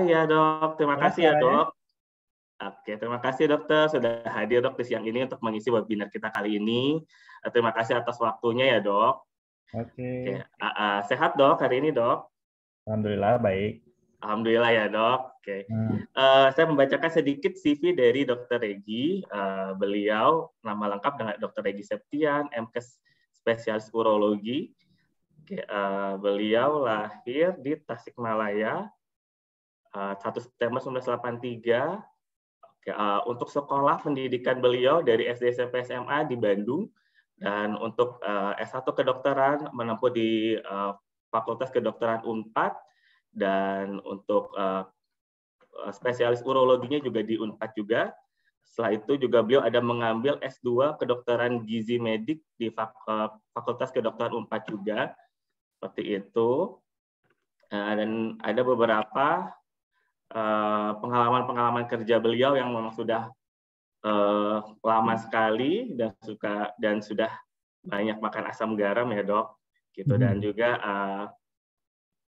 Ya dok, terima Jelas kasih ya suaranya? dok. Oke, terima kasih dokter sudah hadir dok di siang ini untuk mengisi webinar kita kali ini. Terima kasih atas waktunya ya dok. Oke, Oke, sehat dok hari ini dok? alhamdulillah baik. Alhamdulillah ya dok. Oke, Hmm, saya membacakan sedikit CV dari Dokter Regi. Beliau nama lengkap dengan Dokter Regi Septian, MKes spesialis urologi. Oke, beliau lahir di Tasikmalaya 1 September 1983. Oke, untuk sekolah pendidikan beliau dari SD, SMP, SMA di Bandung, dan untuk S1 kedokteran menempuh di Fakultas Kedokteran Unpad, dan untuk spesialis urologinya juga di Unpad juga. Setelah itu juga beliau ada mengambil S2 kedokteran gizi medik di Fakultas Kedokteran Unpad juga, seperti itu. Dan ada beberapa pengalaman-pengalaman kerja beliau yang memang sudah lama sekali dan sudah banyak makan asam garam ya dok, gitu. Dan juga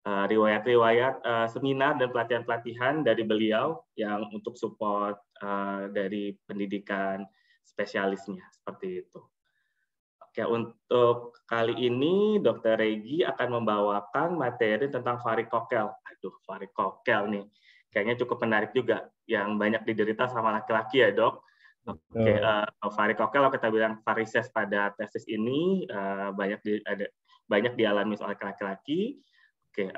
riwayat-riwayat seminar dan pelatihan-pelatihan dari beliau yang untuk support dari pendidikan spesialisnya seperti itu. Oke, untuk kali ini Dokter Regi akan membawakan materi tentang varikokel. Aduh, varikokel nih, kayaknya cukup menarik juga, yang banyak diderita sama laki-laki ya dok. Oke, betul. varikokel kalau kita bilang varises pada testis ini banyak dialami oleh laki-laki. Oke,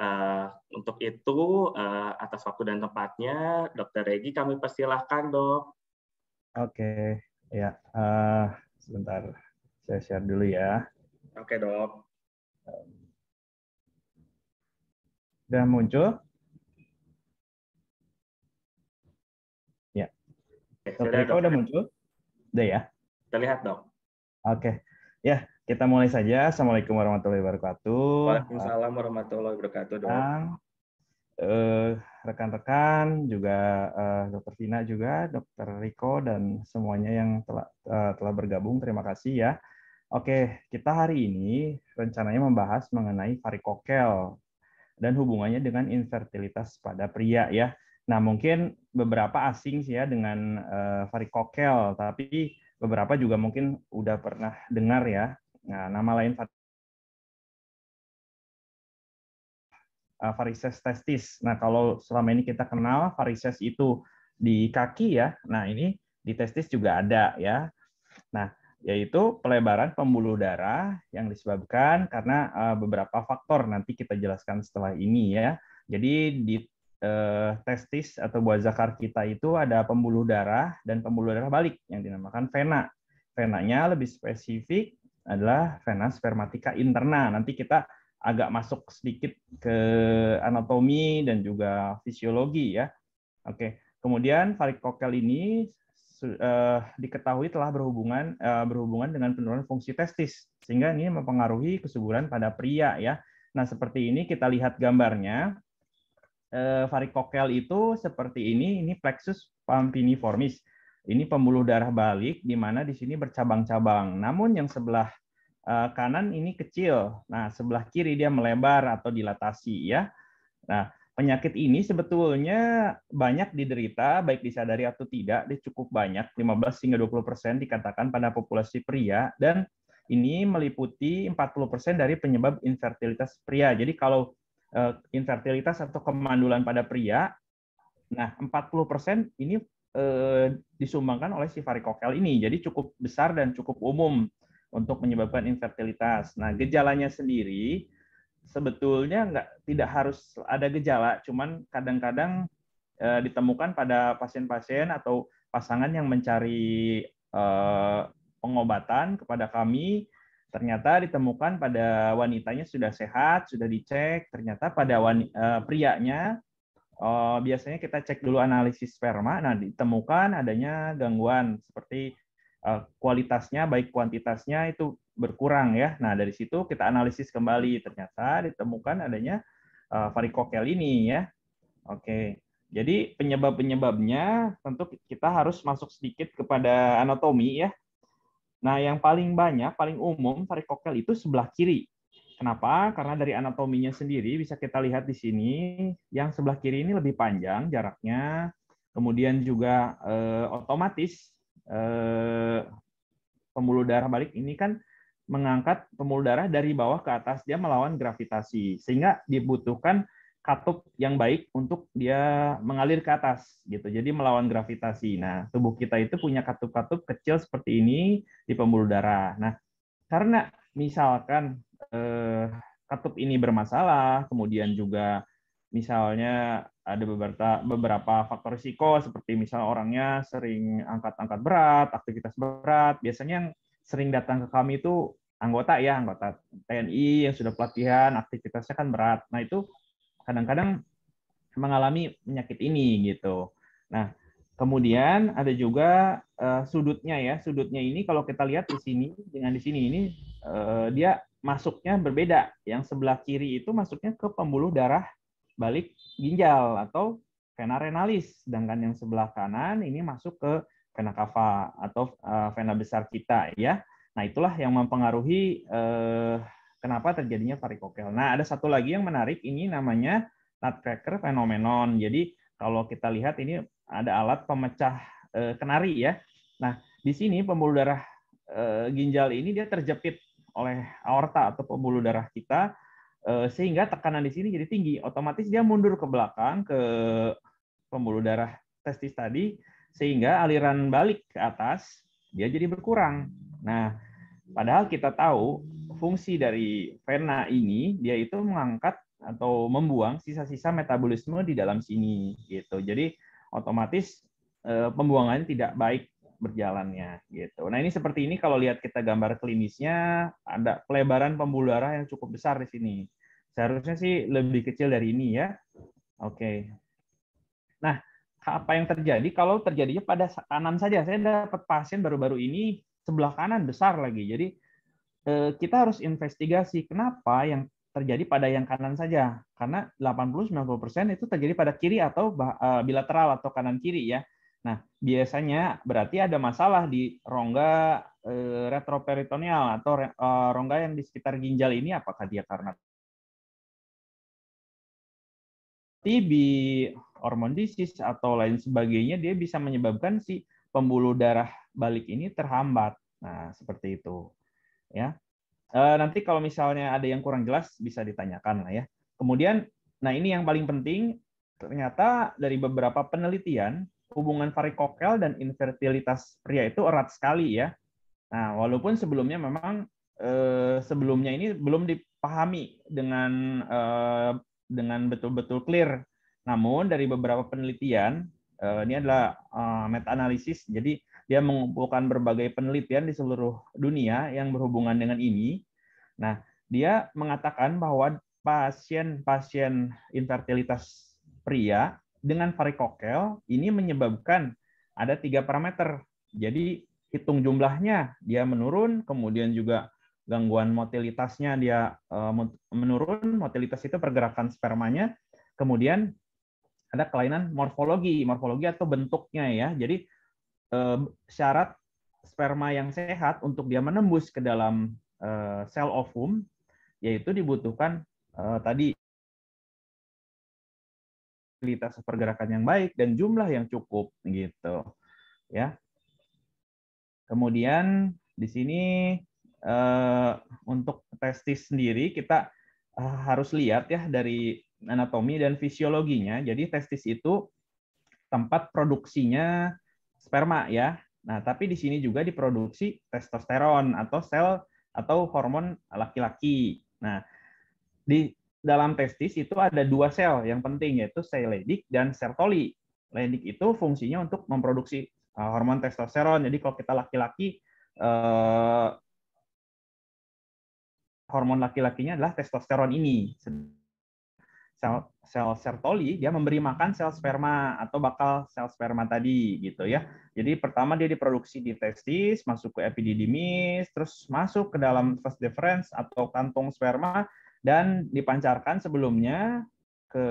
untuk itu atas waktu dan tempatnya, Dokter Regi kami persilahkan dok. Oke, ya. Sebentar, saya share dulu ya. Oke dok. Sudah muncul? Ya. Oke, Dr. sudah Riko dok. udah muncul? Udah ya? Terlihat dok. Oke. Ya, kita mulai saja. Assalamualaikum warahmatullahi wabarakatuh. Waalaikumsalam warahmatullahi wabarakatuh dok. Rekan-rekan juga Dr. Vina juga, Dr. Riko dan semuanya yang telah bergabung, terima kasih ya. Oke, kita hari ini rencananya membahas mengenai varikokel dan hubungannya dengan infertilitas pada pria ya. Nah, mungkin beberapa asing sih ya dengan varikokel, tapi beberapa juga mungkin udah pernah dengar ya. Nah, nama lain varises testis. Nah, kalau selama ini kita kenal varises itu di kaki ya. Nah, ini di testis juga ada ya. Nah, yaitu pelebaran pembuluh darah yang disebabkan karena beberapa faktor, nanti kita jelaskan setelah ini ya. Jadi di testis atau buah zakar kita itu ada pembuluh darah dan pembuluh darah balik yang dinamakan vena. Venanya lebih spesifik adalah vena spermatica interna. Nanti kita agak masuk sedikit ke anatomi dan juga fisiologi ya. Oke, kemudian varikokel ini diketahui telah berhubungan dengan penurunan fungsi testis, sehingga ini mempengaruhi kesuburan pada pria ya. Nah, seperti ini kita lihat gambarnya. Varikokel itu seperti ini plexus pampiniformis. Ini pembuluh darah balik di mana di sini bercabang-cabang. Namun yang sebelah kanan ini kecil. Nah, sebelah kiri dia melebar atau dilatasi ya. Nah, penyakit ini sebetulnya banyak diderita, baik disadari atau tidak, dia cukup banyak, 15 hingga 20% dikatakan pada populasi pria, dan ini meliputi 40% dari penyebab infertilitas pria. Jadi kalau infertilitas atau kemandulan pada pria, nah 40% ini disumbangkan oleh si varikokel ini. Jadi cukup besar dan cukup umum untuk menyebabkan infertilitas. Nah, gejalanya sendiri sebetulnya tidak harus ada gejala, cuman kadang-kadang ditemukan pada pasien-pasien atau pasangan yang mencari pengobatan kepada kami, ternyata ditemukan pada wanitanya sudah sehat, sudah dicek, ternyata pada prianya biasanya kita cek dulu analisis sperma, nah ditemukan adanya gangguan seperti kualitasnya baik kuantitasnya itu berkurang ya. Nah, dari situ kita analisis kembali, ternyata ditemukan adanya varikokel ini ya. Oke. Jadi penyebab-penyebabnya tentu kita harus masuk sedikit kepada anatomi ya. Nah, yang paling banyak, paling umum varikokel itu sebelah kiri. Kenapa? Karena dari anatominya sendiri bisa kita lihat di sini, yang sebelah kiri ini lebih panjang jaraknya, kemudian juga otomatis pembuluh darah balik ini kan mengangkat pembuluh darah dari bawah ke atas, dia melawan gravitasi, sehingga dibutuhkan katup yang baik untuk dia mengalir ke atas gitu. Jadi melawan gravitasi. Nah, tubuh kita itu punya katup-katup kecil seperti ini di pembuluh darah. Nah, karena misalkan katup ini bermasalah, kemudian juga misalnya ada beberapa faktor risiko seperti misalnya orangnya sering angkat-angkat berat, aktivitas berat. Biasanya yang sering datang ke kami itu anggota TNI yang sudah pelatihan, aktivitasnya kan berat. Nah, itu kadang-kadang mengalami penyakit ini gitu. Nah, kemudian ada juga sudutnya ya. Sudutnya ini kalau kita lihat di sini dengan di sini ini dia masuknya berbeda. Yang sebelah kiri itu masuknya ke pembuluh darah balik ginjal atau vena renalis, sedangkan yang sebelah kanan ini masuk ke vena cava atau vena besar kita ya. Nah, itulah yang mempengaruhi kenapa terjadinya varikokel. Nah, ada satu lagi yang menarik, ini namanya nutcracker phenomenon. Jadi kalau kita lihat ini ada alat pemecah kenari ya. Nah, di sini pembuluh darah ginjal ini dia terjepit oleh aorta atau pembuluh darah kita, sehingga tekanan di sini jadi tinggi. Otomatis dia mundur ke belakang ke pembuluh darah testis tadi, sehingga aliran balik ke atas dia jadi berkurang. Nah, padahal kita tahu fungsi dari vena ini dia itu mengangkat atau membuang sisa-sisa metabolisme di dalam sini gitu. Jadi otomatis pembuangannya tidak baik berjalannya gitu. Nah, ini seperti ini kalau lihat kita gambar klinisnya ada pelebaran pembuluh darah yang cukup besar di sini. Seharusnya sih lebih kecil dari ini ya. Oke. Nah, apa yang terjadi kalau terjadinya pada kanan saja? Saya dapat pasien baru-baru ini sebelah kanan besar lagi. Jadi kita harus investigasi kenapa yang terjadi pada yang kanan saja. Karena 80-90% itu terjadi pada kiri atau bilateral atau kanan kiri ya. Nah, biasanya berarti ada masalah di rongga retroperitoneal atau rongga yang di sekitar ginjal ini, apakah dia karena TB, hormon disease atau lain sebagainya, dia bisa menyebabkan si pembuluh darah balik ini terhambat. Nah, seperti itu. Ya. Nanti kalau misalnya ada yang kurang jelas bisa ditanyakan lah ya. Kemudian, nah ini yang paling penting, ternyata dari beberapa penelitian hubungan varikokel dan infertilitas pria itu erat sekali ya. Nah, walaupun sebelumnya memang sebelumnya ini belum dipahami dengan betul-betul clear. Namun dari beberapa penelitian, ini adalah meta-analisis, jadi dia mengumpulkan berbagai penelitian di seluruh dunia yang berhubungan dengan ini. Nah, dia mengatakan bahwa pasien-pasien infertilitas pria dengan varikokel ini menyebabkan ada 3 parameter. Jadi hitung jumlahnya dia menurun, kemudian juga gangguan motilitasnya dia menurun, motilitas itu pergerakan spermanya, kemudian ada kelainan morfologi atau bentuknya ya. Jadi syarat sperma yang sehat untuk dia menembus ke dalam sel ovum, yaitu dibutuhkan tadi motilitas pergerakan yang baik dan jumlah yang cukup gitu ya. Kemudian di sini untuk testis sendiri kita harus lihat ya dari anatomi dan fisiologinya. Jadi testis itu tempat produksinya sperma ya. Nah, tapi di sini juga diproduksi testosteron atau sel atau hormon laki-laki. Nah, di dalam testis itu ada 2 sel yang penting, yaitu sel Leydig dan Sertoli. Leydig itu fungsinya untuk memproduksi hormon testosteron. Jadi kalau kita laki-laki, hormon laki-lakinya adalah testosteron ini. Sel Sertoli dia memberi makan sel sperma atau bakal sel sperma tadi gitu ya. Jadi pertama dia diproduksi di testis, masuk ke epididymis, terus masuk ke dalam vas deferens atau kantong sperma dan dipancarkan sebelumnya ke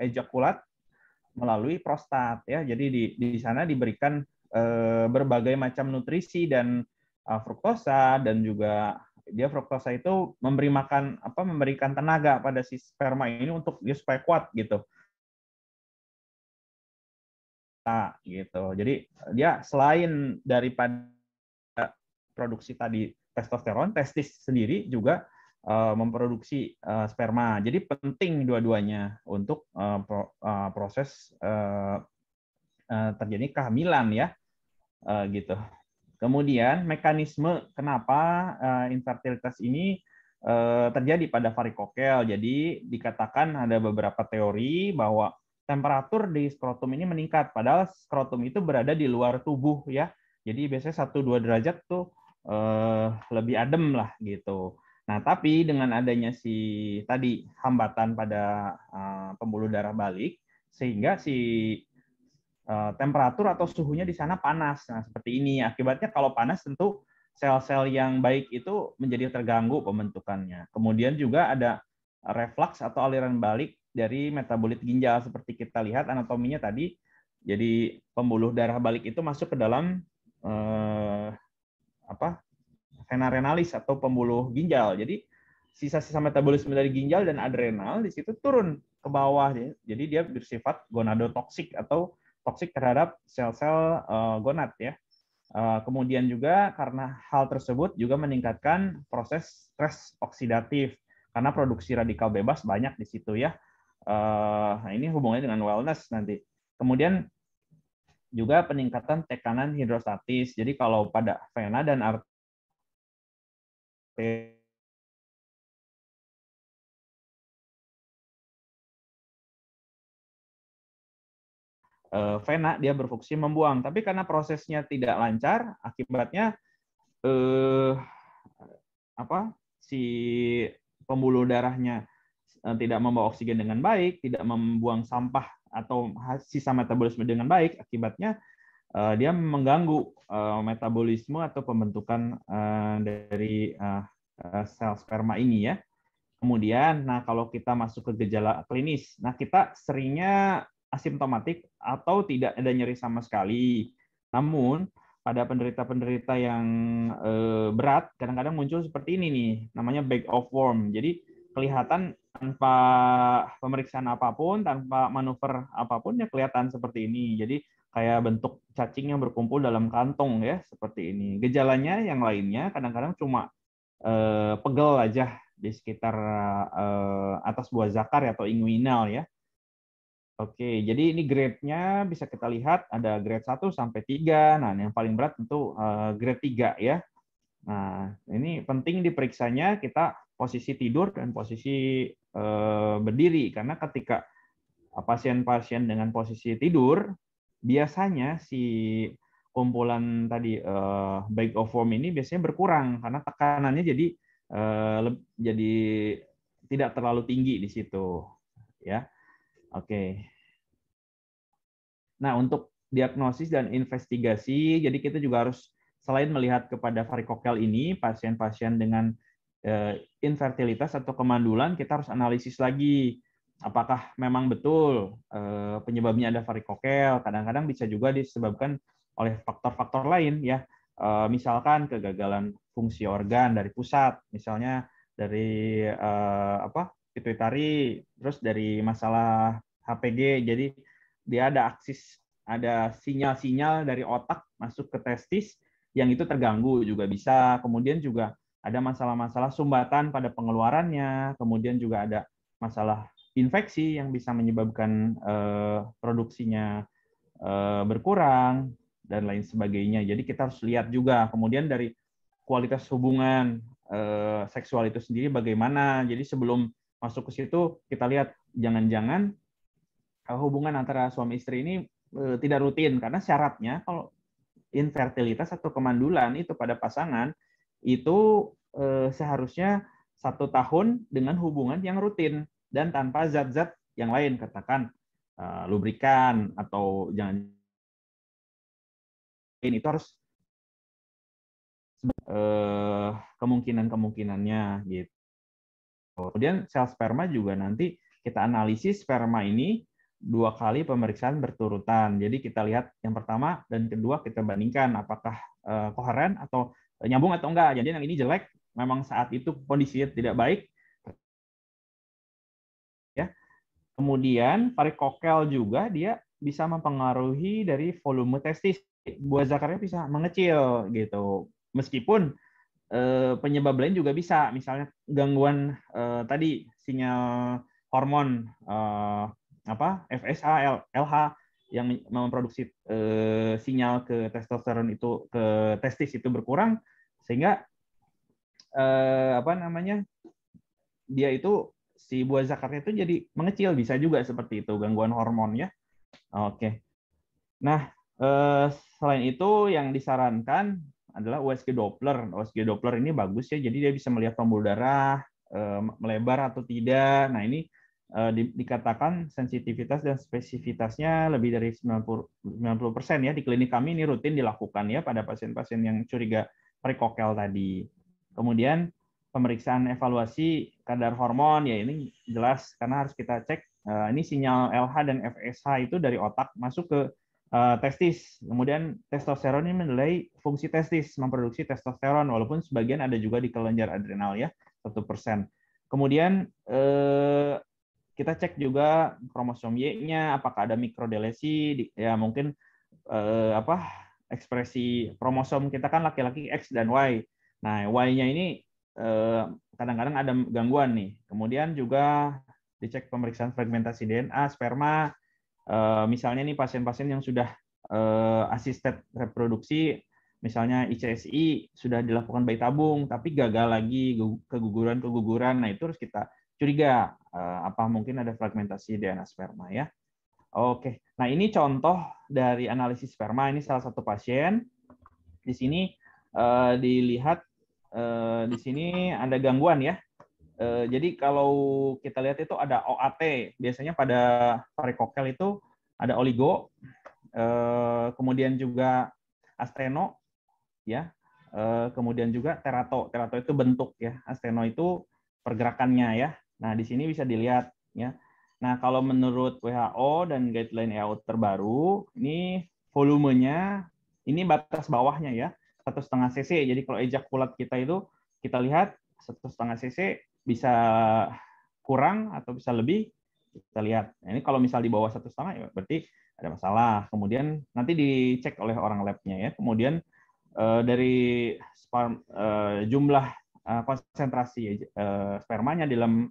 ejakulat melalui prostat ya. Jadi di sana diberikan berbagai macam nutrisi dan fruktosa dan juga dia fruktosa itu memberikan tenaga pada si sperma ini untuk dia supaya kuat gitu. Nah, gitu. Jadi dia selain daripada produksi tadi testosteron, testis sendiri juga memproduksi sperma. Jadi penting dua-duanya untuk proses terjadi kehamilan ya, gitu. Kemudian mekanisme kenapa infertilitas ini terjadi pada varikokel. Jadi dikatakan ada beberapa teori bahwa temperatur di skrotum ini meningkat, padahal skrotum itu berada di luar tubuh ya. Jadi biasanya 1-2 derajat tuh lebih adem lah gitu. Nah, tapi dengan adanya si tadi hambatan pada pembuluh darah balik, sehingga si temperatur atau suhunya di sana panas. Nah, seperti ini. Akibatnya kalau panas tentu sel-sel yang baik itu menjadi terganggu pembentukannya. Kemudian juga ada reflux atau aliran balik dari metabolit ginjal seperti kita lihat anatominya tadi. Jadi pembuluh darah balik itu masuk ke dalam vena renalis atau pembuluh ginjal. Jadi sisa-sisa metabolisme dari ginjal dan adrenal di situ turun ke bawah. Jadi dia bersifat gonadotoksik atau toksik terhadap sel-sel gonad ya. Kemudian juga karena hal tersebut juga meningkatkan proses stres oksidatif karena produksi radikal bebas banyak di situ ya. Nah, ini hubungannya dengan wellness nanti. Kemudian juga peningkatan tekanan hidrostatis. Jadi kalau pada vena dan arteri vena dia berfungsi membuang, tapi karena prosesnya tidak lancar, akibatnya si pembuluh darahnya tidak membawa oksigen dengan baik, tidak membuang sampah atau sisa metabolisme dengan baik, akibatnya dia mengganggu metabolisme atau pembentukan dari sel sperma ini ya. Kemudian, nah kalau kita masuk ke gejala klinis, nah kita seringnya asimptomatik atau tidak ada nyeri sama sekali. Namun pada penderita-penderita yang berat, kadang-kadang muncul seperti ini nih, namanya bag of worm. Jadi kelihatan tanpa pemeriksaan apapun, tanpa manuver apapun, ya kelihatan seperti ini. Jadi kayak bentuk cacing yang berkumpul dalam kantong ya, seperti ini. Gejalanya yang lainnya kadang-kadang cuma pegel aja di sekitar atas buah zakar atau inguinal ya. Oke, jadi ini grade-nya bisa kita lihat ada grade 1 sampai 3. Nah, yang paling berat tentu grade 3 ya. Nah, ini penting diperiksanya kita posisi tidur dan posisi berdiri karena ketika pasien-pasien dengan posisi tidur biasanya si kumpulan tadi bag of worm ini biasanya berkurang karena tekanannya jadi tidak terlalu tinggi di situ ya. Oke. Nah, untuk diagnosis dan investigasi, jadi kita juga harus selain melihat kepada varikokel ini, pasien-pasien dengan infertilitas atau kemandulan, kita harus analisis lagi apakah memang betul penyebabnya ada varikokel. Kadang-kadang bisa juga disebabkan oleh faktor-faktor lain ya. Misalkan kegagalan fungsi organ dari pusat, misalnya dari pituitari, terus dari masalah HPG. Jadi dia ada sinyal-sinyal dari otak masuk ke testis yang itu terganggu juga bisa. Kemudian juga ada masalah-masalah sumbatan pada pengeluarannya, kemudian juga ada masalah infeksi yang bisa menyebabkan produksinya berkurang dan lain sebagainya. Jadi kita harus lihat juga. Kemudian dari kualitas hubungan seksual itu sendiri bagaimana. Jadi sebelum masuk ke situ kita lihat jangan-jangan hubungan antara suami istri ini tidak rutin karena syaratnya kalau infertilitas atau kemandulan itu pada pasangan itu seharusnya 1 tahun dengan hubungan yang rutin dan tanpa zat-zat yang lain, katakan lubrikan atau jangan itu harus kemungkinan-kemungkinannya gitu. Kemudian sel sperma juga nanti kita analisis sperma ini 2 kali pemeriksaan berturutan. Jadi kita lihat yang pertama dan kedua kita bandingkan apakah koheren atau nyambung atau enggak. Jadi yang ini jelek, memang saat itu kondisinya tidak baik, ya. Kemudian varikokel juga dia bisa mempengaruhi dari volume testis. Buah zakarnya bisa mengecil gitu. Meskipun penyebab lain juga bisa, misalnya gangguan tadi sinyal hormon FSH, LH yang memproduksi sinyal ke testosteron itu ke testis itu berkurang, sehingga dia itu si buah zakarnya itu jadi mengecil, bisa juga seperti itu gangguan hormon ya. Oke. Nah, selain itu yang disarankan adalah USG Doppler. USG Doppler ini bagus ya, jadi dia bisa melihat pembuluh darah melebar atau tidak. Nah, ini dikatakan sensitivitas dan spesifitasnya lebih dari 90% ya. Di klinik kami ini rutin dilakukan ya pada pasien-pasien yang curiga varikokel tadi. Kemudian pemeriksaan evaluasi kadar hormon ya ini jelas karena harus kita cek ini sinyal LH dan FSH itu dari otak masuk ke testis. Kemudian testosteron ini menilai fungsi testis, memproduksi testosteron, walaupun sebagian ada juga di kelenjar adrenal ya, 1%. Kemudian kita cek juga kromosom Y-nya, apakah ada mikrodelesi, ya mungkin ekspresi kromosom kita kan laki-laki X dan Y. Nah, Y-nya ini kadang-kadang ada gangguan nih. Kemudian juga dicek pemeriksaan fragmentasi DNA, sperma, misalnya nih pasien-pasien yang sudah asisten reproduksi, misalnya ICSI sudah dilakukan bayi tabung, tapi gagal lagi keguguran, nah itu harus kita curiga apa mungkin ada fragmentasi DNA sperma ya. Oke, nah ini contoh dari analisis sperma, ini salah satu pasien. Di sini dilihat di sini ada gangguan ya. Jadi kalau kita lihat itu ada OAT, biasanya pada varikokel itu ada oligo, kemudian juga asteno, ya, kemudian juga terato. Terato itu bentuk ya, asteno itu pergerakannya ya. Nah di sini bisa dilihat ya. Nah kalau menurut WHO dan guideline WHO terbaru, ini volumenya ini batas bawahnya ya, 1,5 cc. Jadi kalau ejakulat kita itu kita lihat 1,5 cc bisa kurang atau bisa lebih, kita lihat. Nah, ini kalau misal di bawah 1,5 ya berarti ada masalah. Kemudian nanti dicek oleh orang labnya ya. Kemudian dari jumlah konsentrasi spermanya di dalam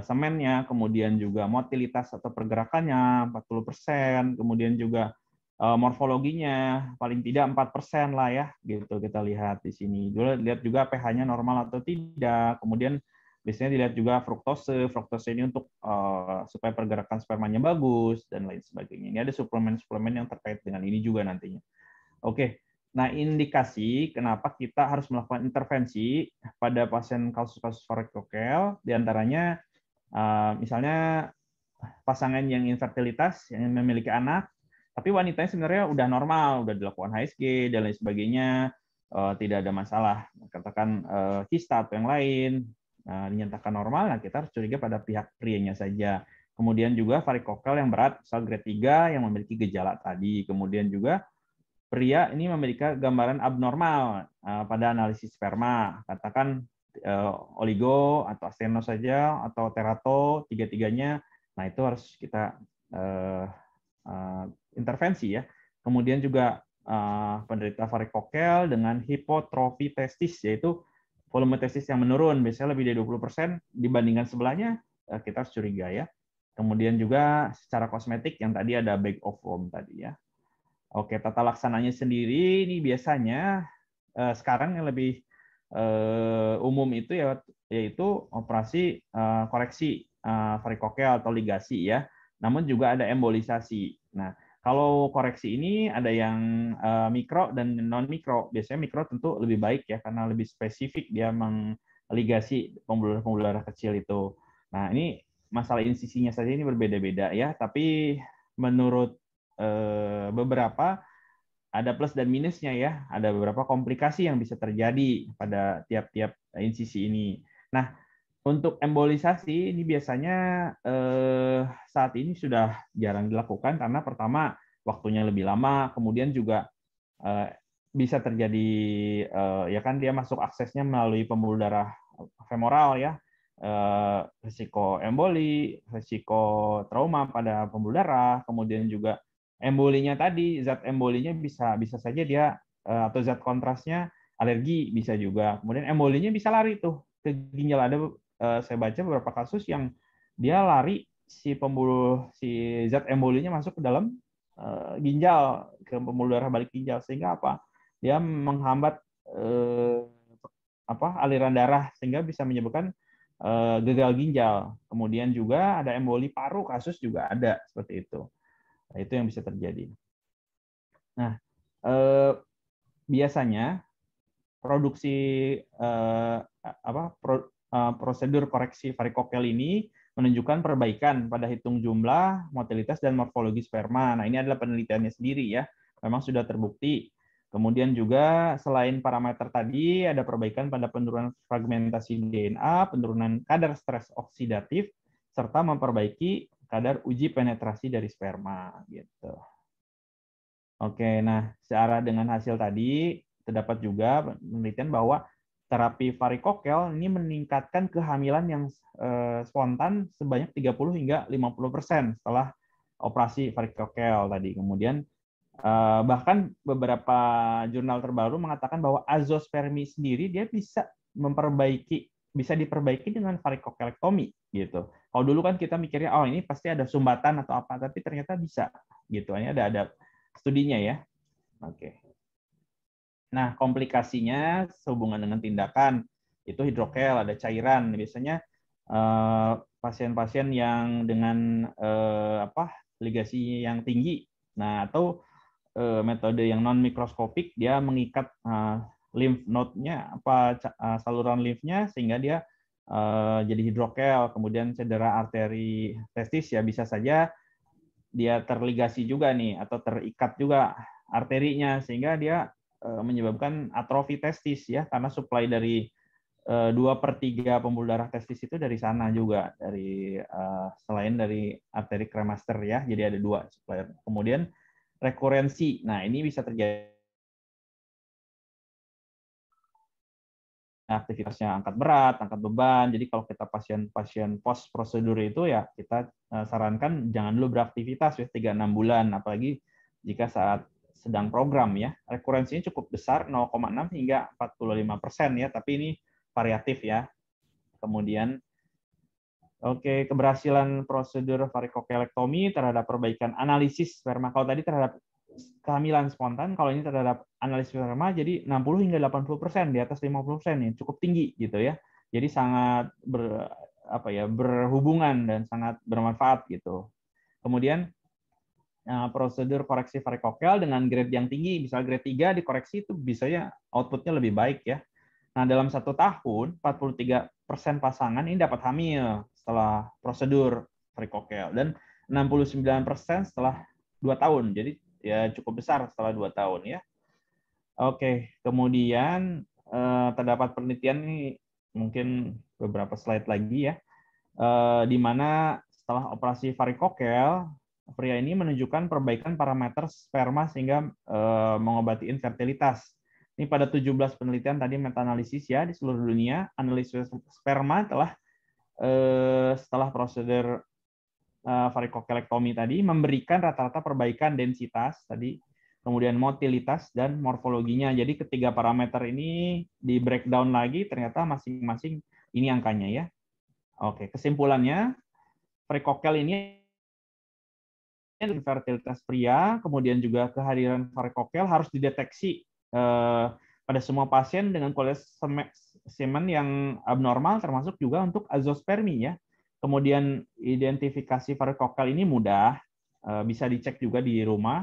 semennya, kemudian juga motilitas atau pergerakannya 40%, kemudian juga morfologinya paling tidak 4% lah ya, gitu kita lihat di sini. Lihat juga pH-nya normal atau tidak. Kemudian biasanya dilihat juga fruktose. Fruktose ini untuk supaya pergerakan spermanya bagus dan lain sebagainya. Ini ada suplemen-suplemen yang terkait dengan ini juga nantinya. Oke. Nah, indikasi kenapa kita harus melakukan intervensi pada pasien kasus-kasus varikokel, diantaranya misalnya pasangan yang infertilitas, yang memiliki anak, tapi wanitanya sebenarnya udah normal, udah dilakukan HSG dan lain sebagainya, tidak ada masalah. Katakan kista atau yang lain dinyatakan normal, nah kita harus curiga pada pihak prianya saja. Kemudian juga varikokel yang berat, misal grade 3 yang memiliki gejala tadi. Kemudian juga pria ini memiliki gambaran abnormal pada analisis sperma, katakan oligo atau asteno saja atau terato, tiga-tiganya. Nah itu harus kita intervensi ya. Kemudian juga penderita varikokel dengan hipotrofi testis, yaitu volume testis yang menurun, biasanya lebih dari 20% dibandingkan sebelahnya, kita harus curiga ya. Kemudian juga secara kosmetik yang tadi ada bag of worm tadi ya. Oke, tata laksananya sendiri ini biasanya sekarang yang lebih umum itu ya yaitu operasi koreksi varikokel atau ligasi ya. Namun juga ada embolisasi. Nah, kalau koreksi ini ada yang mikro dan non mikro. Biasanya mikro tentu lebih baik ya karena lebih spesifik dia meligasi pembuluh darah kecil itu. Nah, ini masalah insisinya saja ini berbeda-beda ya, tapi menurut beberapa ada plus dan minusnya ya, ada beberapa komplikasi yang bisa terjadi pada tiap-tiap insisi ini. Nah, untuk embolisasi ini biasanya saat ini sudah jarang dilakukan karena pertama waktunya lebih lama, kemudian juga bisa terjadi ya kan dia masuk aksesnya melalui pembuluh darah femoral ya, risiko emboli, risiko trauma pada pembuluh darah, kemudian juga embolinya tadi, zat embolinya bisa saja dia atau zat kontrasnya alergi bisa juga. Kemudian embolinya bisa lari tuh ke ginjal. Ada saya baca beberapa kasus yang dia lari si zat embolinya masuk ke dalam ginjal, ke pembuluh darah balik ginjal, sehingga apa? Dia menghambat aliran darah sehingga bisa menyebabkan gagal ginjal. Kemudian juga ada emboli paru, kasus juga ada seperti itu. Nah, itu yang bisa terjadi. Nah, biasanya produksi prosedur koreksi varikokel ini menunjukkan perbaikan pada hitung jumlah, motilitas, dan morfologi sperma. Nah, ini adalah penelitiannya sendiri ya. Memang sudah terbukti. Kemudian juga selain parameter tadi, ada perbaikan pada penurunan fragmentasi DNA, penurunan kadar stres oksidatif, serta memperbaiki kadar uji penetrasi dari sperma. Gitu. Oke, nah searah dengan hasil tadi, terdapat juga penelitian bahwa terapi varikokel ini meningkatkan kehamilan yang spontan sebanyak 30 hingga 50% setelah operasi varikokel tadi. Kemudian bahkan beberapa jurnal terbaru mengatakan bahwa azospermi sendiri dia bisa diperbaiki dengan varikokelektomi gitu. Kalau dulu kan kita mikirnya oh ini pasti ada sumbatan atau apa, tapi ternyata bisa gitu. Ini ada studinya ya. Oke. Nah, komplikasinya sehubungan dengan tindakan itu hidrokel, ada cairan. Biasanya pasien-pasien yang dengan ligasi yang tinggi. Nah, atau metode yang non mikroskopik, dia mengikat lymph node-nya saluran limfnya sehingga dia jadi hidrokel, kemudian cedera arteri testis ya bisa saja dia terligasi juga nih atau terikat juga arterinya sehingga dia menyebabkan atrofi testis ya, karena suplai dari 2/3 pembuluh darah testis itu dari sana juga, dari selain dari arteri kremaster ya, jadi ada 2 supplier. Kemudian rekurensi, nah ini bisa terjadi aktivitasnya angkat berat, angkat beban. Jadi kalau kita pasien post prosedur itu ya kita sarankan jangan dulu beraktivitas ya 3-6 bulan, apalagi jika saat sedang program ya. Rekurensinya cukup besar 0,6 hingga 45% ya, tapi ini variatif ya. Kemudian keberhasilan prosedur varikokelektomi terhadap perbaikan analisis sperma. Kalau tadi terhadap kehamilan spontan, kalau ini terhadap analisis sperma jadi 60 hingga 80%, di atas 50% ya, cukup tinggi gitu ya. Jadi sangat berhubungan dan sangat bermanfaat gitu. Kemudian prosedur koreksi varikokel dengan grade yang tinggi, misal grade 3 dikoreksi itu biasanya outputnya lebih baik ya. Nah, dalam 1 tahun 43% pasangan ini dapat hamil setelah prosedur varikokel dan 69% setelah 2 tahun. Jadi ya cukup besar setelah 2 tahun ya. Oke, kemudian terdapat penelitian ini mungkin beberapa slide lagi ya, di mana setelah operasi varikokel, pria ini menunjukkan perbaikan parameter sperma sehingga mengobati infertilitas. Ini pada 17 penelitian tadi meta-analisis ya di seluruh dunia, analisis sperma setelah prosedur varikokelektomi tadi memberikan rata-rata perbaikan densitas tadi, kemudian motilitas dan morfologinya. Jadi ketiga parameter ini di breakdown lagi, ternyata masing-masing ini angkanya ya. Oke, kesimpulannya varikokel ini infertilitas pria, kemudian juga kehadiran varikokel harus dideteksi pada semua pasien dengan kualitas semen yang abnormal, termasuk juga untuk azospermi ya. Kemudian identifikasi varikokel ini mudah, bisa dicek juga di rumah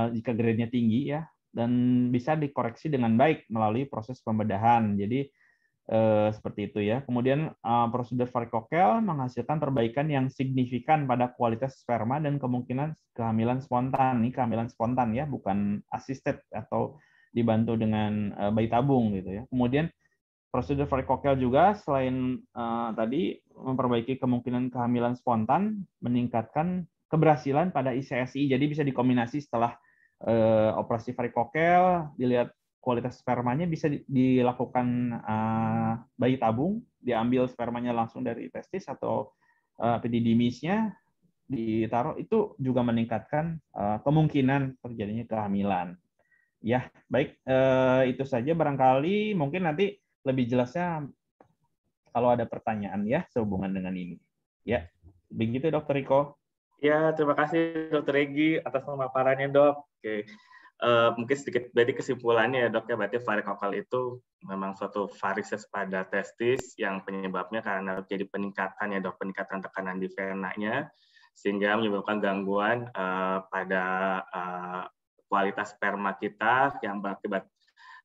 jika grade-nya tinggi ya, dan bisa dikoreksi dengan baik melalui proses pembedahan. Jadi seperti itu ya. Kemudian prosedur varikokel menghasilkan perbaikan yang signifikan pada kualitas sperma dan kemungkinan kehamilan spontan. Ini kehamilan spontan ya, bukan assisted atau dibantu dengan bayi tabung gitu ya. Kemudian prosedur varikokel juga selain tadi memperbaiki kemungkinan kehamilan spontan, meningkatkan keberhasilan pada ICSI. Jadi bisa dikombinasi setelah operasi varikokel, dilihat kualitas spermanya, bisa dilakukan bayi tabung, diambil spermanya langsung dari testis atau epididymisnya ditaruh, itu juga meningkatkan kemungkinan terjadinya kehamilan. Ya, baik, itu saja barangkali, mungkin nanti lebih jelasnya kalau ada pertanyaan ya sehubungan dengan ini. Ya, begitu Dokter Riko. Ya, terima kasih Dokter Regi atas pemaparannya, Dok. Oke. Mungkin sedikit berarti kesimpulannya ya, Dok, ya, berarti varikokal itu memang suatu varises pada testis yang penyebabnya karena terjadi peningkatan ya, Dok, peningkatan tekanan di venanya sehingga menyebabkan gangguan pada kualitas sperma kita yang berakibat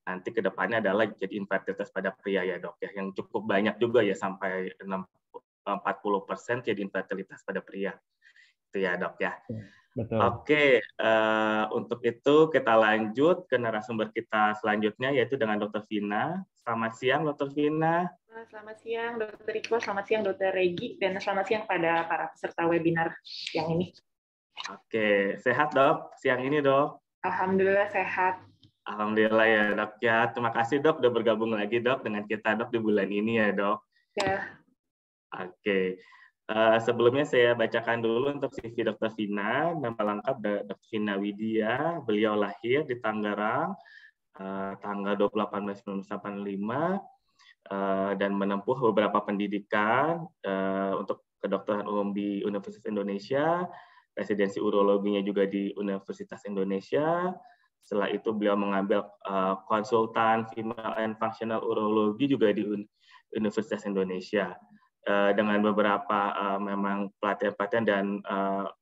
nanti ke depannya adalah jadi infertilitas pada pria ya, Dok, ya, yang cukup banyak juga ya, sampai 40% jadi infertilitas pada pria. Itu ya, Dok, ya. Betul. Oke, untuk itu kita lanjut ke narasumber kita selanjutnya, yaitu dengan Dr. Vina. Selamat siang, Dr. Vina. Selamat siang, Dr. Riko. Selamat siang, Dr. Regi. Dan selamat siang pada para peserta webinar yang ini. Oke, sehat, Dok? Siang ini, Dok? Alhamdulillah sehat. Alhamdulillah ya, Dok. Ya, terima kasih, Dok, udah bergabung lagi, Dok, dengan kita, Dok, di bulan ini ya, Dok. Ya. Oke. Sebelumnya saya bacakan dulu untuk CV Dr. Vina. Nama lengkap Dr. Vina Widya. Beliau lahir di Tangerang tanggal 28 Mei 1985 dan menempuh beberapa pendidikan untuk kedokteran umum di Universitas Indonesia, residensi urologinya juga di Universitas Indonesia. Setelah itu beliau mengambil konsultan female and functional urologi juga di Universitas Indonesia. Dengan beberapa memang pelatihan-pelatihan dan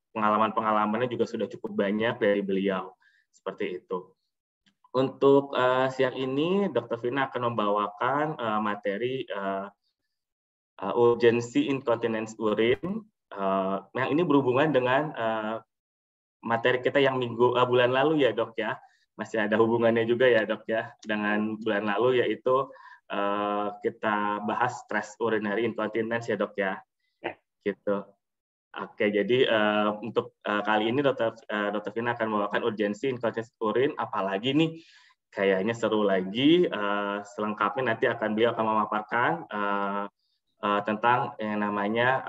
pengalaman-pengalamannya juga sudah cukup banyak dari beliau. Seperti itu. Untuk siang ini, Dr. Vina akan membawakan materi urgency incontinence urine. Yang ini berhubungan dengan materi kita yang bulan lalu ya, Dok, ya. Masih ada hubungannya juga ya, Dok, ya, dengan bulan lalu, yaitu kita bahas stress urinary incontinence ya, Dok, ya. Gitu. Oke, jadi untuk kali ini Dr. Vina akan membawakan urgensi incontinence urine, apalagi nih kayaknya seru lagi. Selengkapnya nanti beliau akan memaparkan tentang yang namanya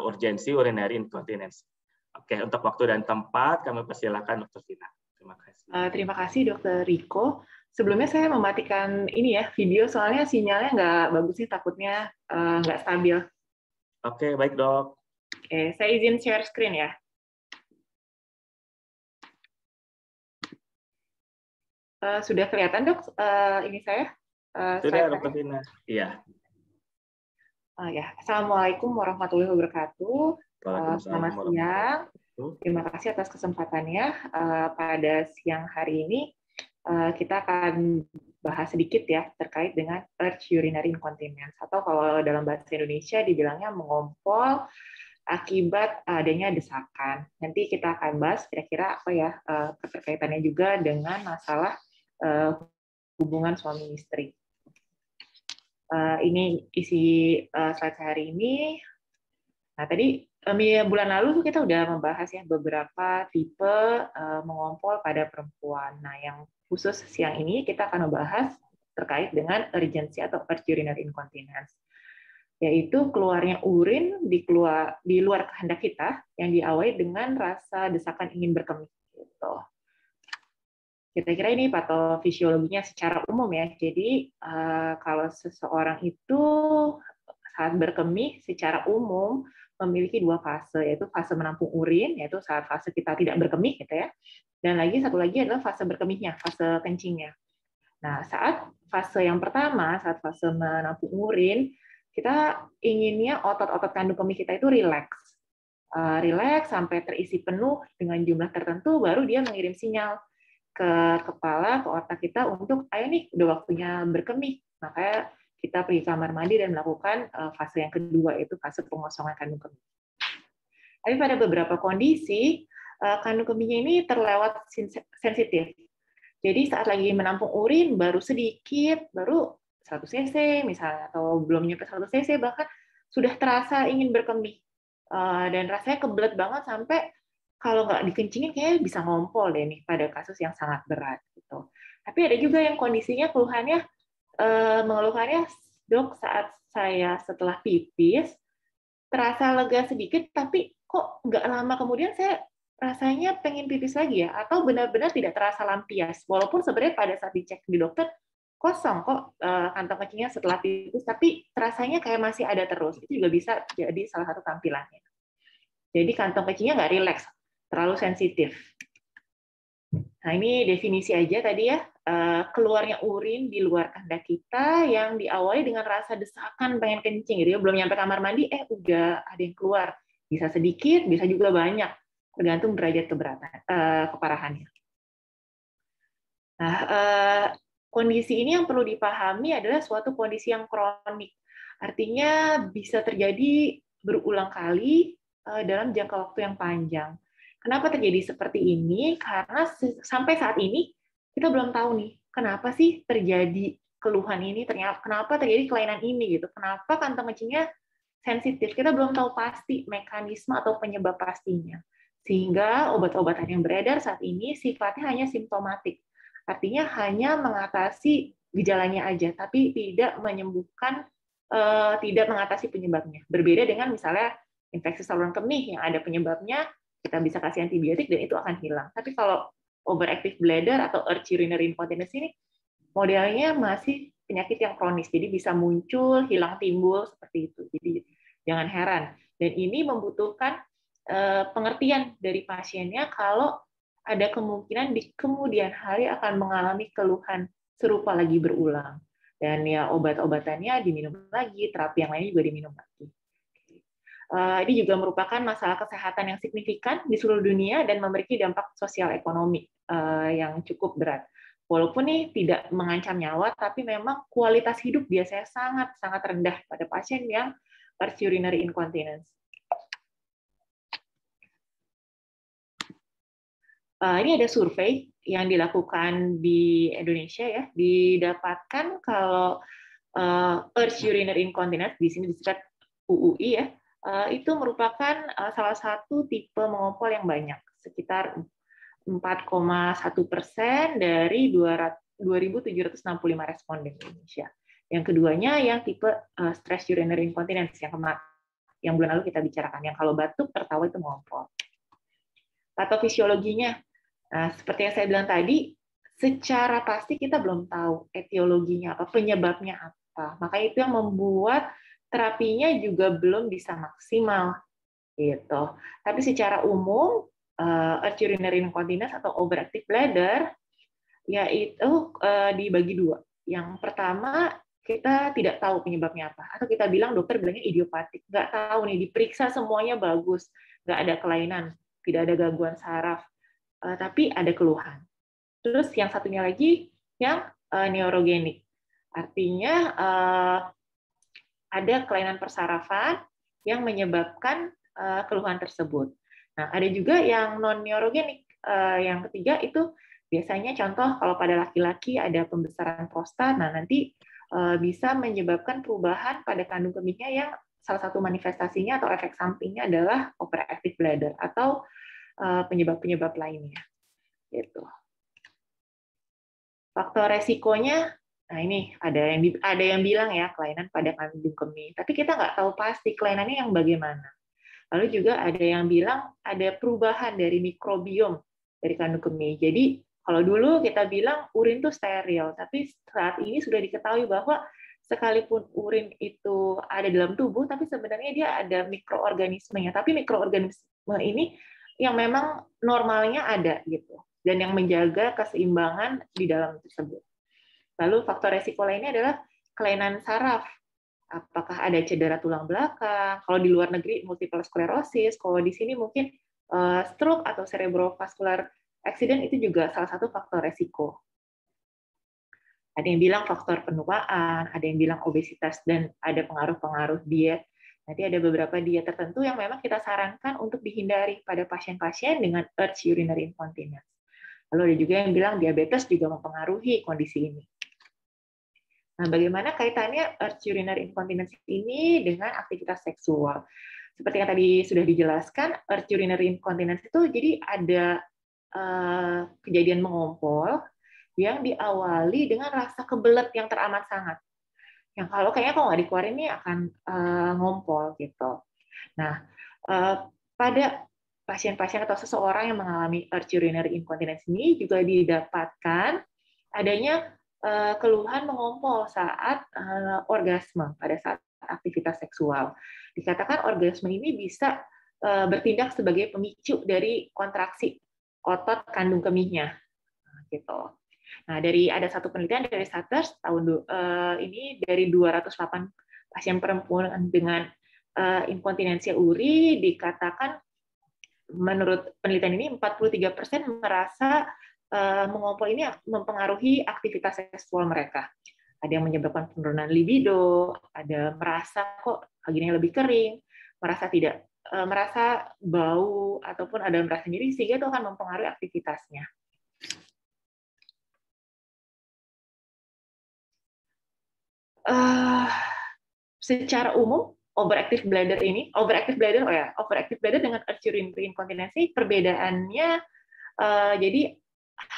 urgensi urinary incontinence. Oke, untuk waktu dan tempat kami persilakan Dr. Vina. Terima kasih. Terima kasih, Dr. Riko. Sebelumnya saya mematikan ini ya video, soalnya sinyalnya nggak bagus sih, takutnya nggak stabil. Oke, baik, Dok. Oke, saya izin share screen ya. Sudah kelihatan, Dok, ini saya? Sudah, Dr. Vina. Iya. Ya, Assalamualaikum warahmatullahi wabarakatuh. Selamat siang. Terima kasih atas kesempatannya. Pada siang hari ini kita akan bahas sedikit ya terkait dengan urge urinary incontinence, atau kalau dalam bahasa Indonesia dibilangnya mengompol akibat adanya desakan. Nanti kita akan bahas kira-kira apa ya keterkaitannya juga dengan masalah hubungan suami istri. Ini isi slide hari ini. Nah, tadi bulan lalu kita udah membahas ya beberapa tipe mengompol pada perempuan. Nah, yang khusus siang ini kita akan membahas terkait dengan urgency atau urge urinary incontinence, yaitu keluarnya urin di luar kehendak kita yang diawali dengan rasa desakan ingin berkemih. Gitu. Kira-kira ini patofisiologinya secara umum ya. Jadi kalau seseorang itu saat berkemih secara umum memiliki dua fase, yaitu fase menampung urin, yaitu saat fase kita tidak berkemih, gitu ya. Dan satu lagi adalah fase berkemihnya, fase kencingnya. Nah, saat fase yang pertama, saat fase menampung urin, kita inginnya otot-otot kandung kemih kita itu rileks. Rileks sampai terisi penuh dengan jumlah tertentu, baru dia mengirim sinyal ke kepala, ke otak kita untuk, ayo nih, udah waktunya berkemih. Makanya kita pergi kamar mandi dan melakukan fase yang kedua, yaitu fase pengosongan kandung kemih. Tapi pada beberapa kondisi, kandung kemihnya ini terlewat sensitif. Jadi saat lagi menampung urin, baru sedikit, baru 100 cc misalnya, atau belum nyampe 100 cc, bahkan sudah terasa ingin berkemih. Dan rasanya kebelet banget sampai kalau nggak dikencingin kayaknya bisa ngompol deh nih pada kasus yang sangat berat gitu. Tapi ada juga yang kondisinya keluhannya mengeluhkannya, dok saat saya setelah pipis terasa lega sedikit, tapi kok nggak lama kemudian saya rasanya pengen pipis lagi ya, atau benar-benar tidak terasa lampias, walaupun sebenarnya pada saat dicek di dokter kosong kok kantong kencingnya setelah pipis, tapi rasanya kayak masih ada terus. Itu juga bisa jadi salah satu tampilannya. Jadi kantong kencingnya nggak rileks, terlalu sensitif. Nah, ini definisi aja tadi ya, keluarnya urin di luar kehendak kita yang diawali dengan rasa desakan pengen kencing. Jadi belum nyampe kamar mandi, udah ada yang keluar. Bisa sedikit, bisa juga banyak, tergantung derajat keparahannya. Nah, kondisi ini yang perlu dipahami adalah suatu kondisi yang kronik. Artinya bisa terjadi berulang kali dalam jangka waktu yang panjang. Kenapa terjadi seperti ini? Karena sampai saat ini kita belum tahu nih, kenapa sih terjadi keluhan ini, ternyata kenapa terjadi kelainan ini gitu. Kenapa kantong kencingnya sensitif? Kita belum tahu pasti mekanisme atau penyebab pastinya. Sehingga obat-obatan yang beredar saat ini sifatnya hanya simptomatik. Artinya hanya mengatasi gejalanya aja, tapi tidak menyembuhkan, tidak mengatasi penyebabnya. Berbeda dengan misalnya infeksi saluran kemih yang ada penyebabnya, kita bisa kasih antibiotik dan itu akan hilang. Tapi kalau overactive bladder atau earth urinary incontinence ini modelnya masih penyakit yang kronis, jadi bisa muncul, hilang, timbul seperti itu. Jadi jangan heran. Dan ini membutuhkan pengertian dari pasiennya kalau ada kemungkinan di kemudian hari akan mengalami keluhan serupa lagi berulang. Dan ya obat-obatannya diminum lagi, terapi yang lain juga diminum lagi. Ini juga merupakan masalah kesehatan yang signifikan di seluruh dunia dan memiliki dampak sosial ekonomi yang cukup berat. Walaupun ini tidak mengancam nyawa, tapi memang kualitas hidup biasanya sangat-sangat rendah pada pasien yang earth urinary incontinence. Ini ada survei yang dilakukan di Indonesia ya, didapatkan kalau earth urinary incontinence, di sini disebut UUI ya, itu merupakan salah satu tipe mengompol yang banyak, sekitar 4,1% dari 2.765 responden di Indonesia. Yang keduanya yang tipe stress urinary incontinence yang bulan lalu kita bicarakan, yang kalau batuk tertawa itu mengompol. Patofisiologinya, seperti yang saya bilang tadi, secara pasti kita belum tahu etiologinya apa, penyebabnya apa. Maka itu yang membuat terapinya juga belum bisa maksimal gitu. Tapi secara umum earth urinary incontinence atau overactive bladder yaitu dibagi dua. Yang pertama, kita tidak tahu penyebabnya apa, atau kita bilang dokter bilangnya idiopatik, nggak tahu nih, diperiksa semuanya bagus, nggak ada kelainan, tidak ada gangguan saraf, tapi ada keluhan. Terus yang satunya lagi yang neurogenik, artinya ada kelainan persarafan yang menyebabkan keluhan tersebut. Nah, ada juga yang non-neurogenik. Yang ketiga itu biasanya contoh kalau pada laki-laki ada pembesaran prostat, nah nanti bisa menyebabkan perubahan pada kandung kemihnya yang salah satu manifestasinya atau efek sampingnya adalah overactive bladder atau penyebab-penyebab lainnya. Gitu. Faktor resikonya, nah ini ada yang bilang ya kelainan pada kandung kemih, tapi kita nggak tahu pasti kelainannya yang bagaimana. Lalu juga ada yang bilang ada perubahan dari mikrobiom dari kandung kemih. Jadi kalau dulu kita bilang urin itu steril, tapi saat ini sudah diketahui bahwa sekalipun urin itu ada dalam tubuh, tapi sebenarnya dia ada mikroorganismenya. Tapi mikroorganisme ini yang memang normalnya ada gitu, dan yang menjaga keseimbangan di dalam tersebut. Lalu faktor resiko lainnya adalah kelainan saraf. Apakah ada cedera tulang belakang? Kalau di luar negeri multiple sclerosis, kalau di sini mungkin stroke atau cerebrovascular accident itu juga salah satu faktor resiko. Ada yang bilang faktor penuaan, ada yang bilang obesitas, dan ada pengaruh-pengaruh diet. Nanti ada beberapa diet tertentu yang memang kita sarankan untuk dihindari pada pasien-pasien dengan earth urinary incontinence. Lalu ada juga yang bilang diabetes juga mempengaruhi kondisi ini. Nah, bagaimana kaitannya earth urinary incontinence ini dengan aktivitas seksual? seperti yang tadi sudah dijelaskan, earth urinary incontinence itu jadi ada kejadian mengompol yang diawali dengan rasa kebelet yang teramat sangat. Yang kalau kayaknya kalau nggak dikeluarin ini akan ngompol gitu. Nah, pada pasien-pasien atau seseorang yang mengalami earth urinary incontinence ini juga didapatkan adanya keluhan mengompol saat orgasme, pada saat aktivitas seksual. Dikatakan orgasme ini bisa bertindak sebagai pemicu dari kontraksi otot kandung kemihnya, gitu. Nah, ada satu penelitian dari Sutter's tahun ini dari 208 pasien perempuan dengan inkontinensia uri, dikatakan menurut penelitian ini 43% merasa mengompol ini mempengaruhi aktivitas seksual mereka. Ada yang menyebabkan penurunan libido, ada merasa kok vaginanya lebih kering, merasa bau ataupun ada merasa nyeri, sehingga itu akan mempengaruhi aktivitasnya. Secara umum overactive bladder dengan earth urinary incontinence perbedaannya jadi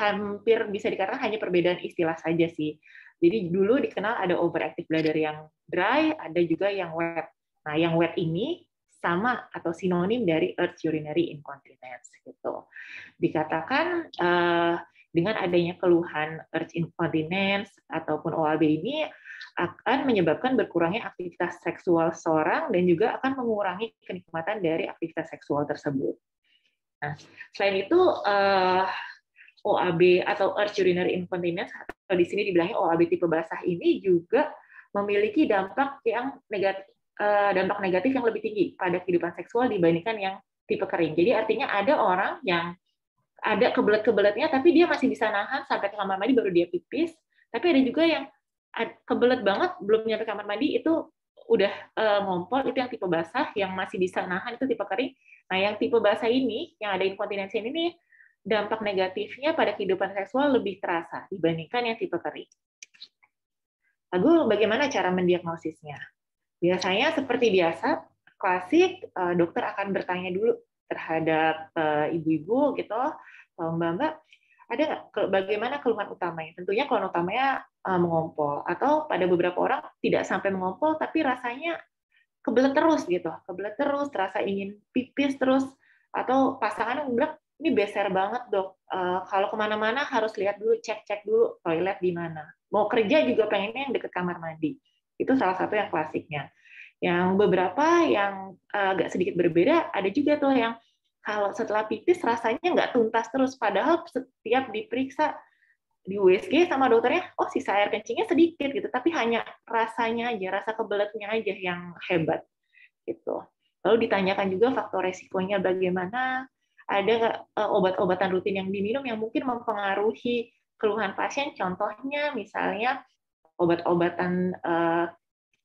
hampir bisa dikatakan hanya perbedaan istilah saja sih. Jadi dulu dikenal ada overactive bladder yang dry, ada juga yang wet. Nah, yang wet ini sama atau sinonim dari earth urinary incontinence gitu. Dikatakan dengan adanya keluhan earth incontinence ataupun OAB ini akan menyebabkan berkurangnya aktivitas seksual seseorang dan juga akan mengurangi kenikmatan dari aktivitas seksual tersebut. Nah, selain itu OAB atau earth urinary incontinence atau di sini dibilangnya OAB tipe basah ini juga memiliki dampak negatif yang lebih tinggi pada kehidupan seksual dibandingkan yang tipe kering. Jadi artinya ada orang yang ada kebelet-kebeletnya tapi dia masih bisa nahan sampai ke kamar mandi baru dia pipis, tapi ada juga yang kebelet banget belum nyampe kamar mandi itu udah ngompol, itu yang tipe basah, yang masih bisa nahan itu tipe kering. Nah, yang tipe basah ini, yang ada inkontinensi ini, dampak negatifnya pada kehidupan seksual lebih terasa dibandingkan yang tipe kering. Lalu bagaimana cara mendiagnosisnya? Biasanya seperti biasa, klasik, dokter akan bertanya dulu terhadap ibu-ibu gitu, mbak-mbak, ada nggak bagaimana keluhan utamanya? Tentunya keluhan utamanya mengompol, atau pada beberapa orang tidak sampai mengompol tapi rasanya kebelet terus gitu, kebelet terus, terasa ingin pipis terus, atau pasangan yang bilang ini beser banget dok, kalau kemana-mana harus lihat dulu, cek dulu toilet di mana, mau kerja juga pengennya yang deket kamar mandi. Itu salah satu yang klasiknya. Yang beberapa yang agak sedikit berbeda, ada juga tuh yang kalau setelah pipis rasanya nggak tuntas terus, padahal setiap diperiksa di USG sama dokternya, oh sisa air kencingnya sedikit gitu, tapi hanya rasanya aja, rasa kebeletnya aja yang hebat gitu. Lalu ditanyakan juga faktor resikonya bagaimana, ada nggak obat-obatan rutin yang diminum yang mungkin mempengaruhi keluhan pasien, contohnya misalnya obat-obatan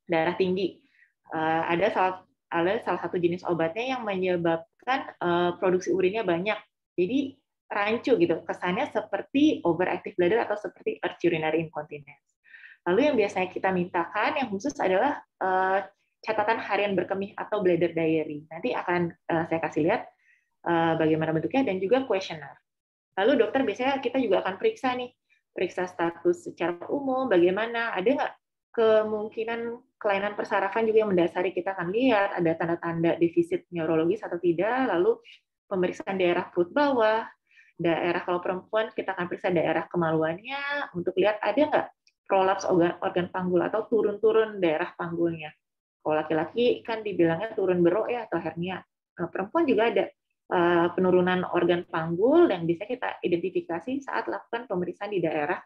darah tinggi. Ada salah satu jenis obatnya yang menyebabkan produksi urinnya banyak. Jadi rancu gitu, kesannya seperti overactive bladder atau seperti earth urinary incontinence. Lalu yang biasanya kita mintakan yang khusus adalah catatan harian berkemih atau bladder diary. Nanti akan saya kasih lihat bagaimana bentuknya dan juga questionnaire. Lalu dokter biasanya kita juga akan periksa status secara umum, bagaimana, ada nggak kemungkinan kelainan persarafan juga yang mendasari, kita akan lihat ada tanda-tanda defisit neurologis atau tidak, lalu pemeriksaan daerah perut bawah, daerah kalau perempuan kita akan periksa daerah kemaluannya untuk lihat ada nggak prolaps organ panggul atau turun-turun daerah panggulnya. Kalau laki-laki kan dibilangnya turun berok ya atau hernia. Perempuan juga ada penurunan organ panggul dan bisa kita identifikasi saat lakukan pemeriksaan di daerah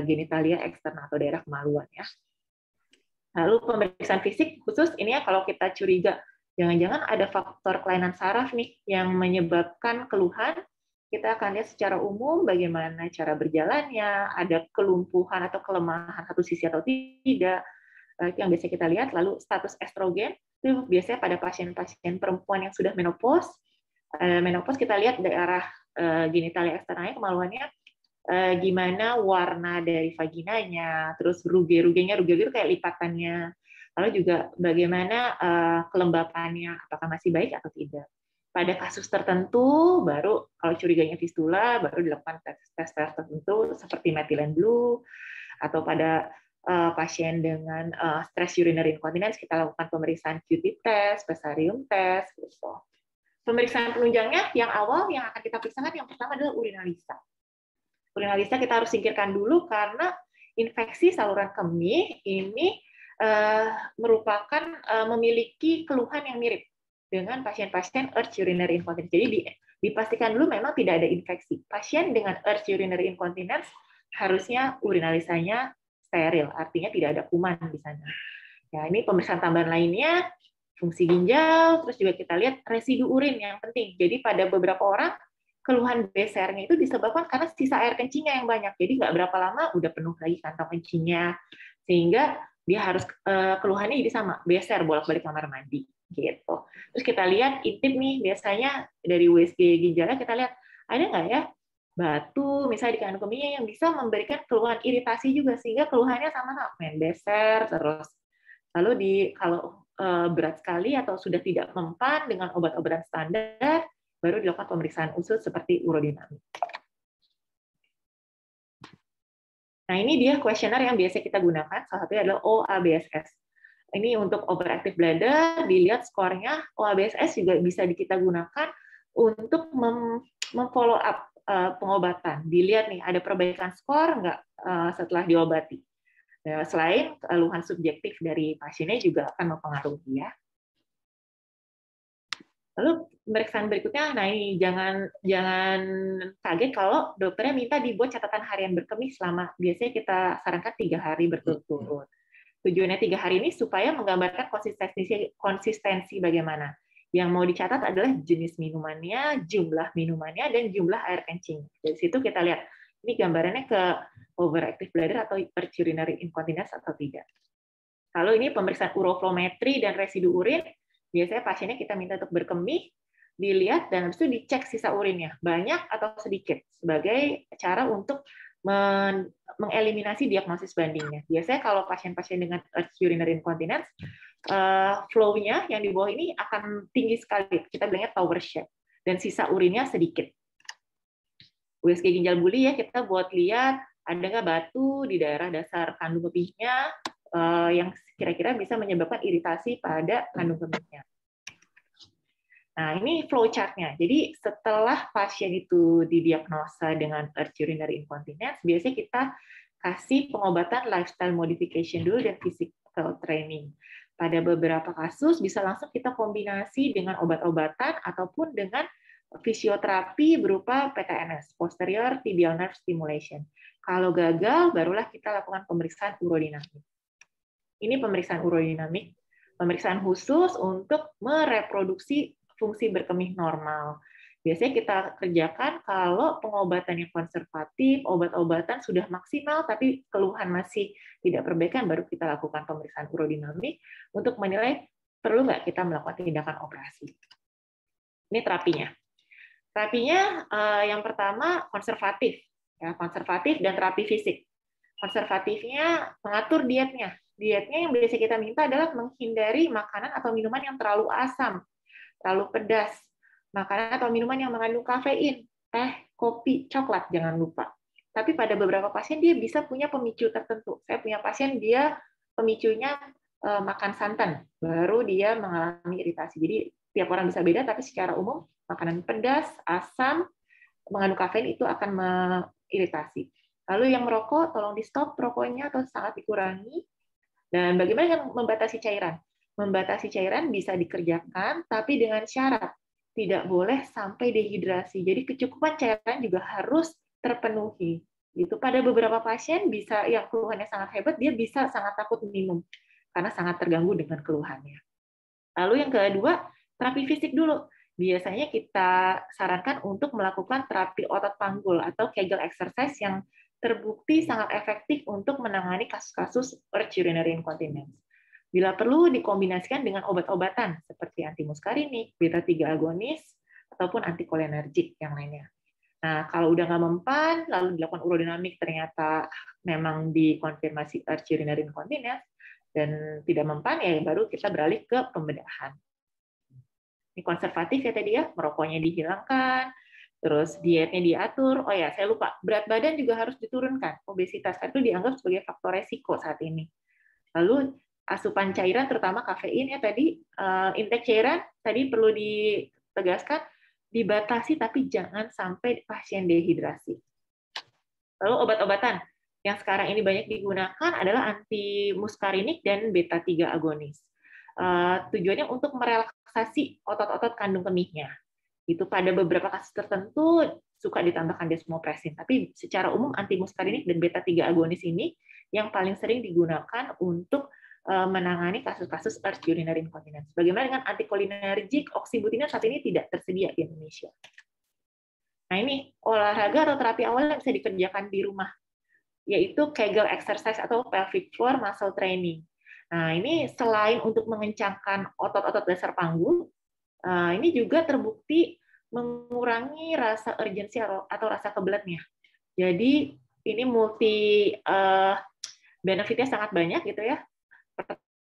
genitalia eksternal atau daerah kemaluan ya. Lalu pemeriksaan fisik khusus ini ya kalau kita curiga jangan-jangan ada faktor kelainan saraf nih yang menyebabkan keluhan, kita akan lihat secara umum bagaimana cara berjalannya, ada kelumpuhan atau kelemahan satu sisi atau tidak, itu yang biasa kita lihat. Lalu status estrogen, itu biasanya pada pasien-pasien perempuan yang sudah menopause kita lihat daerah genitalia eksternalnya, kemaluannya, gimana warna dari vaginanya, terus ruge-rugenya kayak lipatannya Lalu juga bagaimana kelembapannya, apakah masih baik atau tidak. Pada kasus tertentu, baru kalau curiganya fistula, baru dilakukan tes tertentu seperti methylene blue, atau pada pasien dengan stress urinary incontinence, kita lakukan pemeriksaan QT test, Pessarium test, gitu. Pemeriksaan penunjangnya yang awal yang akan kita periksakan yang pertama adalah urinalisa. Urinalisa kita harus singkirkan dulu karena infeksi saluran kemih ini merupakan memiliki keluhan yang mirip dengan pasien-pasien urge urinary incontinence. Jadi dipastikan dulu memang tidak ada infeksi. Pasien dengan urge urinary incontinence harusnya urinalisanya steril, artinya tidak ada kuman di sana. Ya, ini pemeriksaan tambahan lainnya, fungsi ginjal, terus juga kita lihat residu urin yang penting. Jadi pada beberapa orang keluhan BSR-nya itu disebabkan karena sisa air kencingnya yang banyak. Jadi nggak berapa lama udah penuh lagi kantong kencingnya, sehingga dia harus keluhannya jadi sama, BSR bolak-balik kamar mandi gitu. Terus kita lihat intip nih, biasanya dari USG ginjalnya kita lihat ada nggak ya batu misalnya di kandung kemihnya yang bisa memberikan keluhan iritasi juga, sehingga keluhannya sama-sama main BSR terus. Lalu kalau berat sekali atau sudah tidak mempan dengan obat-obatan standar, baru dilakukan pemeriksaan usus seperti urodinamik. Nah, ini dia kuesioner yang biasa kita gunakan, salah satunya adalah OABSS. Ini untuk overactive bladder, dilihat skornya. OABSS juga bisa kita gunakan untuk memfollow up pengobatan. Dilihat nih, ada perbaikan skor nggak setelah diobati. Nah, selain keluhan subjektif dari pasiennya juga akan mempengaruhi ya. Lalu pemeriksaan berikutnya, nah ini jangan kaget kalau dokternya minta dibuat catatan harian berkemih selama, biasanya kita sarankan 3 hari berturut-turut. Tujuannya 3 hari ini supaya menggambarkan konsistensi bagaimana. Yang mau dicatat adalah jenis minumannya, jumlah minumannya, dan jumlah air kencing. Dari situ kita lihat, ini gambarannya ke overactive bladder atau urge urinary incontinence atau tidak. Lalu ini pemeriksaan uroflometri dan residu urin. Biasanya pasiennya kita minta untuk berkemih, dilihat, dan habis itu dicek sisa urinnya, banyak atau sedikit, sebagai cara untuk mengeliminasi diagnosis bandingnya. Biasanya kalau pasien-pasien dengan urge urinary incontinence, flow-nya yang di bawah ini akan tinggi sekali, kita bilangnya tower shape, dan sisa urinnya sedikit. USG ginjal buli ya, kita buat lihat ada nggak batu di daerah dasar kandung kemihnya, yang kira-kira bisa menyebabkan iritasi pada kandung kemihnya. Nah, ini flow chart-nya. Jadi setelah pasien itu didiagnosa dengan urge urinary incontinence, biasanya kita kasih pengobatan lifestyle modification dulu dan physical training. Pada beberapa kasus bisa langsung kita kombinasi dengan obat-obatan ataupun dengan fisioterapi berupa PTNS, posterior tibial nerve stimulation. Kalau gagal, barulah kita lakukan pemeriksaan urodinamik. Ini pemeriksaan urodinamik, pemeriksaan khusus untuk mereproduksi fungsi berkemih normal. Biasanya kita kerjakan kalau pengobatan yang konservatif, obat-obatan sudah maksimal, tapi keluhan masih tidak perbaikan, baru kita lakukan pemeriksaan urodinamik untuk menilai perlu nggak kita melakukan tindakan operasi. Ini terapinya. Terapinya yang pertama konservatif, ya, konservatif dan terapi fisik. Konservatifnya mengatur dietnya. Dietnya yang biasa kita minta adalah menghindari makanan atau minuman yang terlalu asam, terlalu pedas, makanan atau minuman yang mengandung kafein, teh, kopi, coklat, jangan lupa. Tapi pada beberapa pasien dia bisa punya pemicu tertentu. Saya punya pasien dia pemicunya makan santan, baru dia mengalami iritasi. Jadi tiap orang bisa beda, tapi secara umum makanan pedas, asam, mengandung kafein itu akan mengiritasi. Lalu yang merokok, tolong di stop rokoknya atau sangat dikurangi. Dan bagaimana dengan membatasi cairan? Membatasi cairan bisa dikerjakan, tapi dengan syarat tidak boleh sampai dehidrasi. Jadi kecukupan cairan juga harus terpenuhi. Itu pada beberapa pasien bisa yang keluhannya sangat hebat, dia bisa sangat takut minum karena sangat terganggu dengan keluhannya. Lalu yang kedua, terapi fisik dulu. Biasanya kita sarankan untuk melakukan terapi otot panggul atau Kegel exercise yang terbukti sangat efektif untuk menangani kasus-kasus urge urinary incontinence. Bila perlu dikombinasikan dengan obat-obatan seperti antimuskarinik, beta-3 agonis, ataupun antikolinergik yang lainnya. Nah, kalau udah nggak mempan, lalu dilakukan urodinamik ternyata memang dikonfirmasi urge urinary incontinence, dan tidak mempan, ya baru kita beralih ke pembedahan. Ini konservatif ya tadi ya, merokoknya dihilangkan, terus dietnya diatur. Oh ya, saya lupa, berat badan juga harus diturunkan. Obesitas itu dianggap sebagai faktor resiko saat ini. Lalu asupan cairan, terutama kafein ya tadi, intake cairan tadi perlu ditegaskan, dibatasi tapi jangan sampai pasien dehidrasi. Lalu obat-obatan yang sekarang ini banyak digunakan adalah antimuskarinik dan beta-3 agonis. Tujuannya untuk merelaksasi otot-otot kandung kemihnya. Itu pada beberapa kasus tertentu suka ditambahkan desmopresin, tapi secara umum antimuskarinik dan beta-3 agonis ini yang paling sering digunakan untuk menangani kasus-kasus urge urinary incontinence. Bagaimana dengan antikolinergik, oksibutinol saat ini tidak tersedia di Indonesia. Nah, ini olahraga atau terapi awal yang bisa dikerjakan di rumah, yaitu Kegel exercise atau pelvic floor muscle training. Nah, ini selain untuk mengencangkan otot-otot dasar panggul, ini juga terbukti mengurangi rasa urgensi atau rasa kebeletnya. Jadi, ini multi benefitnya sangat banyak gitu ya.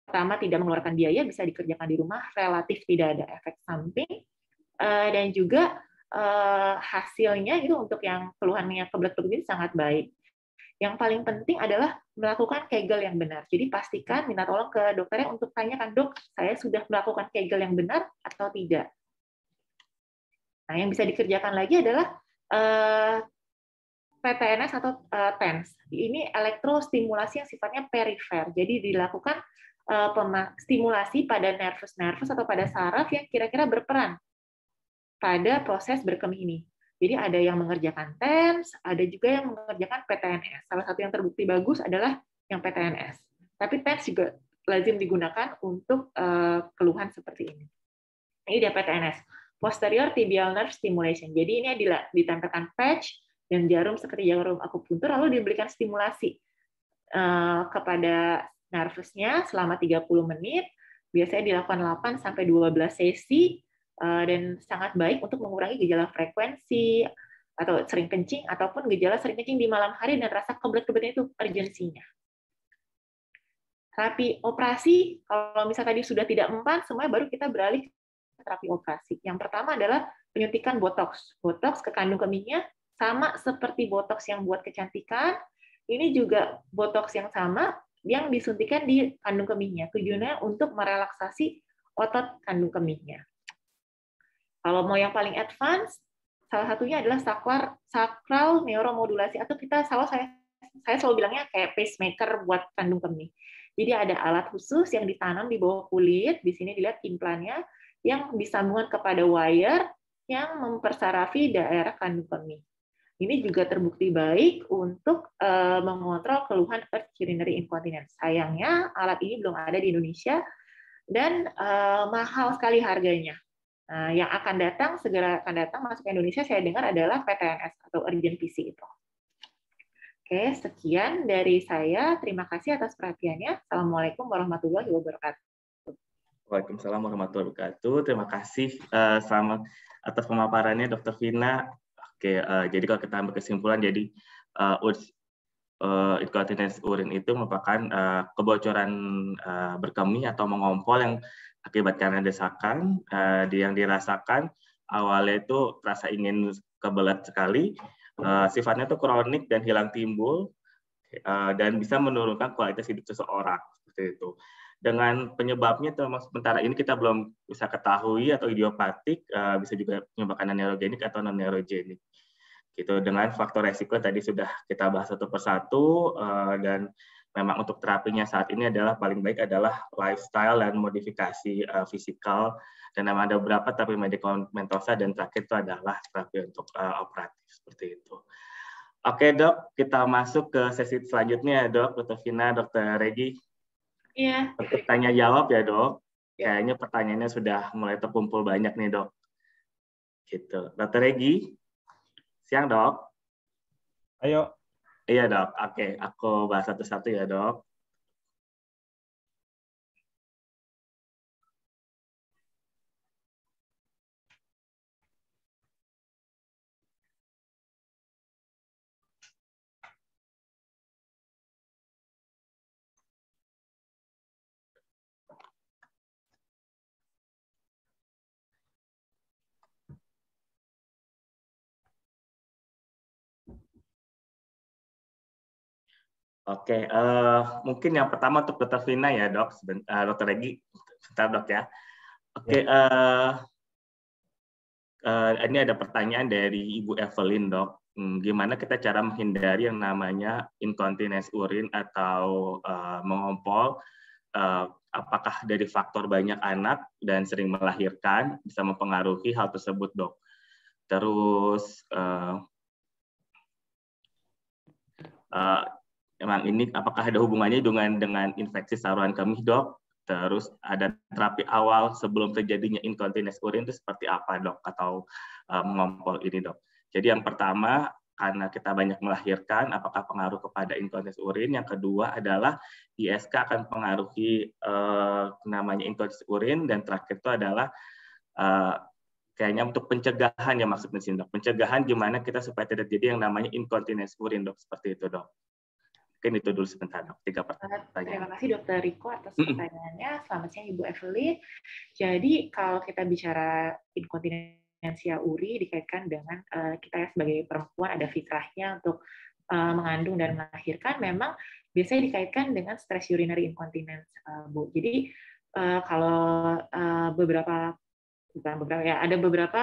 Pertama, tidak mengeluarkan biaya, bisa dikerjakan di rumah, relatif tidak ada efek samping, dan juga hasilnya itu untuk yang keluhannya kebelet-kebelet sangat baik. Yang paling penting adalah melakukan Kegel yang benar. Jadi pastikan, minta tolong ke dokternya untuk tanyakan, dok, saya sudah melakukan Kegel yang benar atau tidak. Nah, yang bisa dikerjakan lagi adalah PTNS atau TENS. Ini elektrostimulasi yang sifatnya perifer. Jadi dilakukan stimulasi pada nervus atau pada saraf yang kira-kira berperan pada proses berkemih ini. Jadi ada yang mengerjakan TENS, ada juga yang mengerjakan PTNS. Salah satu yang terbukti bagus adalah yang PTNS. Tapi TENS juga lazim digunakan untuk keluhan seperti ini. Ini dia PTNS, posterior tibial nerve stimulation. Jadi ini ditempelkan patch dan jarum seperti jarum akupuntur, lalu diberikan stimulasi kepada nervusnya selama 30 menit. Biasanya dilakukan 8 sampai 12 sesi. Dan sangat baik untuk mengurangi gejala frekuensi atau sering kencing ataupun gejala sering kencing di malam hari dan rasa kebelet-kebetnya itu urgensinya. Terapi operasi, kalau misalnya tadi sudah tidak mempan, semuanya baru kita beralih ke terapi operasi. Yang pertama adalah penyuntikan botox. Botox ke kandung kemihnya sama seperti botox yang buat kecantikan. Ini juga botox yang sama yang disuntikan di kandung kemihnya. Tujuannya untuk merelaksasi otot kandung kemihnya. Kalau mau yang paling advance, salah satunya adalah sacral neuromodulasi, atau saya selalu bilangnya kayak pacemaker buat kandung kemih. Jadi ada alat khusus yang ditanam di bawah kulit, di sini dilihat implannya, yang disambungkan kepada wire yang mempersarafi daerah kandung kemih. Ini juga terbukti baik untuk mengontrol keluhan urge urinary incontinence. Sayangnya alat ini belum ada di Indonesia dan mahal sekali harganya. Nah, yang segera akan datang masuk ke Indonesia, saya dengar adalah PTNS atau Urgent PC itu. Oke, sekian dari saya. Terima kasih atas perhatiannya. Assalamualaikum warahmatullahi wabarakatuh. Waalaikumsalam warahmatullahi wabarakatuh. Terima kasih selamat atas pemaparannya, Dr. Vina. Oke, jadi kalau kita ambil kesimpulan, jadi incontinence urin itu merupakan kebocoran berkemih atau mengompol yang akibat karena desakan yang dirasakan awalnya itu rasa ingin kebelet sekali, sifatnya itu kronik dan hilang timbul, dan bisa menurunkan kualitas hidup seseorang seperti itu. Dengan penyebabnya termasuk sementara ini kita belum bisa ketahui atau idiopatik, bisa juga menyebabkan neurogenik atau non neurogenik. Gitu. Dengan faktor resiko tadi sudah kita bahas satu persatu, dan memang untuk terapinya saat ini adalah paling baik adalah lifestyle dan modifikasi fisikal, dan memang ada beberapa terapi medikamentosa, dan terakhir itu adalah terapi untuk operatif seperti itu. Oke dok, kita masuk ke sesi selanjutnya dok, Dr. Vina, Dr. Regi. Iya. Untuk tanya jawab ya dok. Kayaknya pertanyaannya sudah mulai terkumpul banyak nih dok. Gitu, Dr. Regi. Siang dok. Ayo. Iya dok, oke. Aku bahas satu-satu ya dok. Oke, mungkin yang pertama untuk Dr. Vina ya dok, Dr. Regi, sebentar dok ya. Oke, ini ada pertanyaan dari Ibu Evelyn dok. Gimana kita cara menghindari yang namanya inkontinens urin atau mengompol? Apakah dari faktor banyak anak dan sering melahirkan bisa mempengaruhi hal tersebut dok? Terus emang ini apakah ada hubungannya dengan infeksi saluran kemih dok? Terus ada terapi awal sebelum terjadinya inkontinens urin itu seperti apa dok? Atau mengompol ini dok? Jadi yang pertama, karena kita banyak melahirkan, apakah pengaruh kepada inkontinens urin? Yang kedua adalah ISK akan mempengaruhi namanya inkontinens urin. Dan terakhir itu adalah kayaknya untuk pencegahan ya maksudnya sih dok. Pencegahan gimana kita supaya tidak terjadi yang namanya inkontinens urin dok, seperti itu dok. Mungkin itu dulu sebentar dok, 3 pertanyaan. Terima kasih Dr. Riko atas pertanyaannya. Selamat siang Ibu Evelyn. Jadi kalau kita bicara inkontinensia uri dikaitkan dengan kita ya sebagai perempuan ada fitrahnya untuk mengandung dan melahirkan, memang biasanya dikaitkan dengan stress urinary incontinence, Bu. Jadi kalau ada beberapa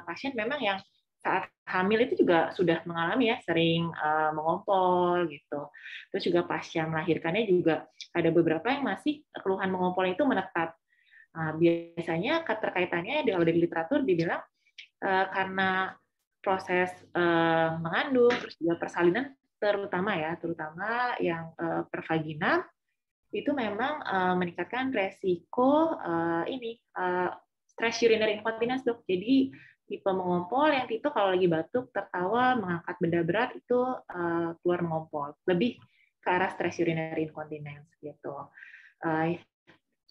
pasien memang yang saat hamil itu juga sudah mengalami ya sering mengompol gitu. Terus juga pasca melahirkannya juga ada beberapa yang masih keluhan mengompol itu menetap. Biasanya keterkaitannya kalau dari literatur dibilang karena proses mengandung, terus juga persalinan terutama yang pervagina itu memang meningkatkan resiko stress urinary incontinence dok. Jadi tipe mengompol yang itu kalau lagi batuk, tertawa, mengangkat benda berat itu keluar mengompol. Lebih ke arah stress urinary incontinence gitu.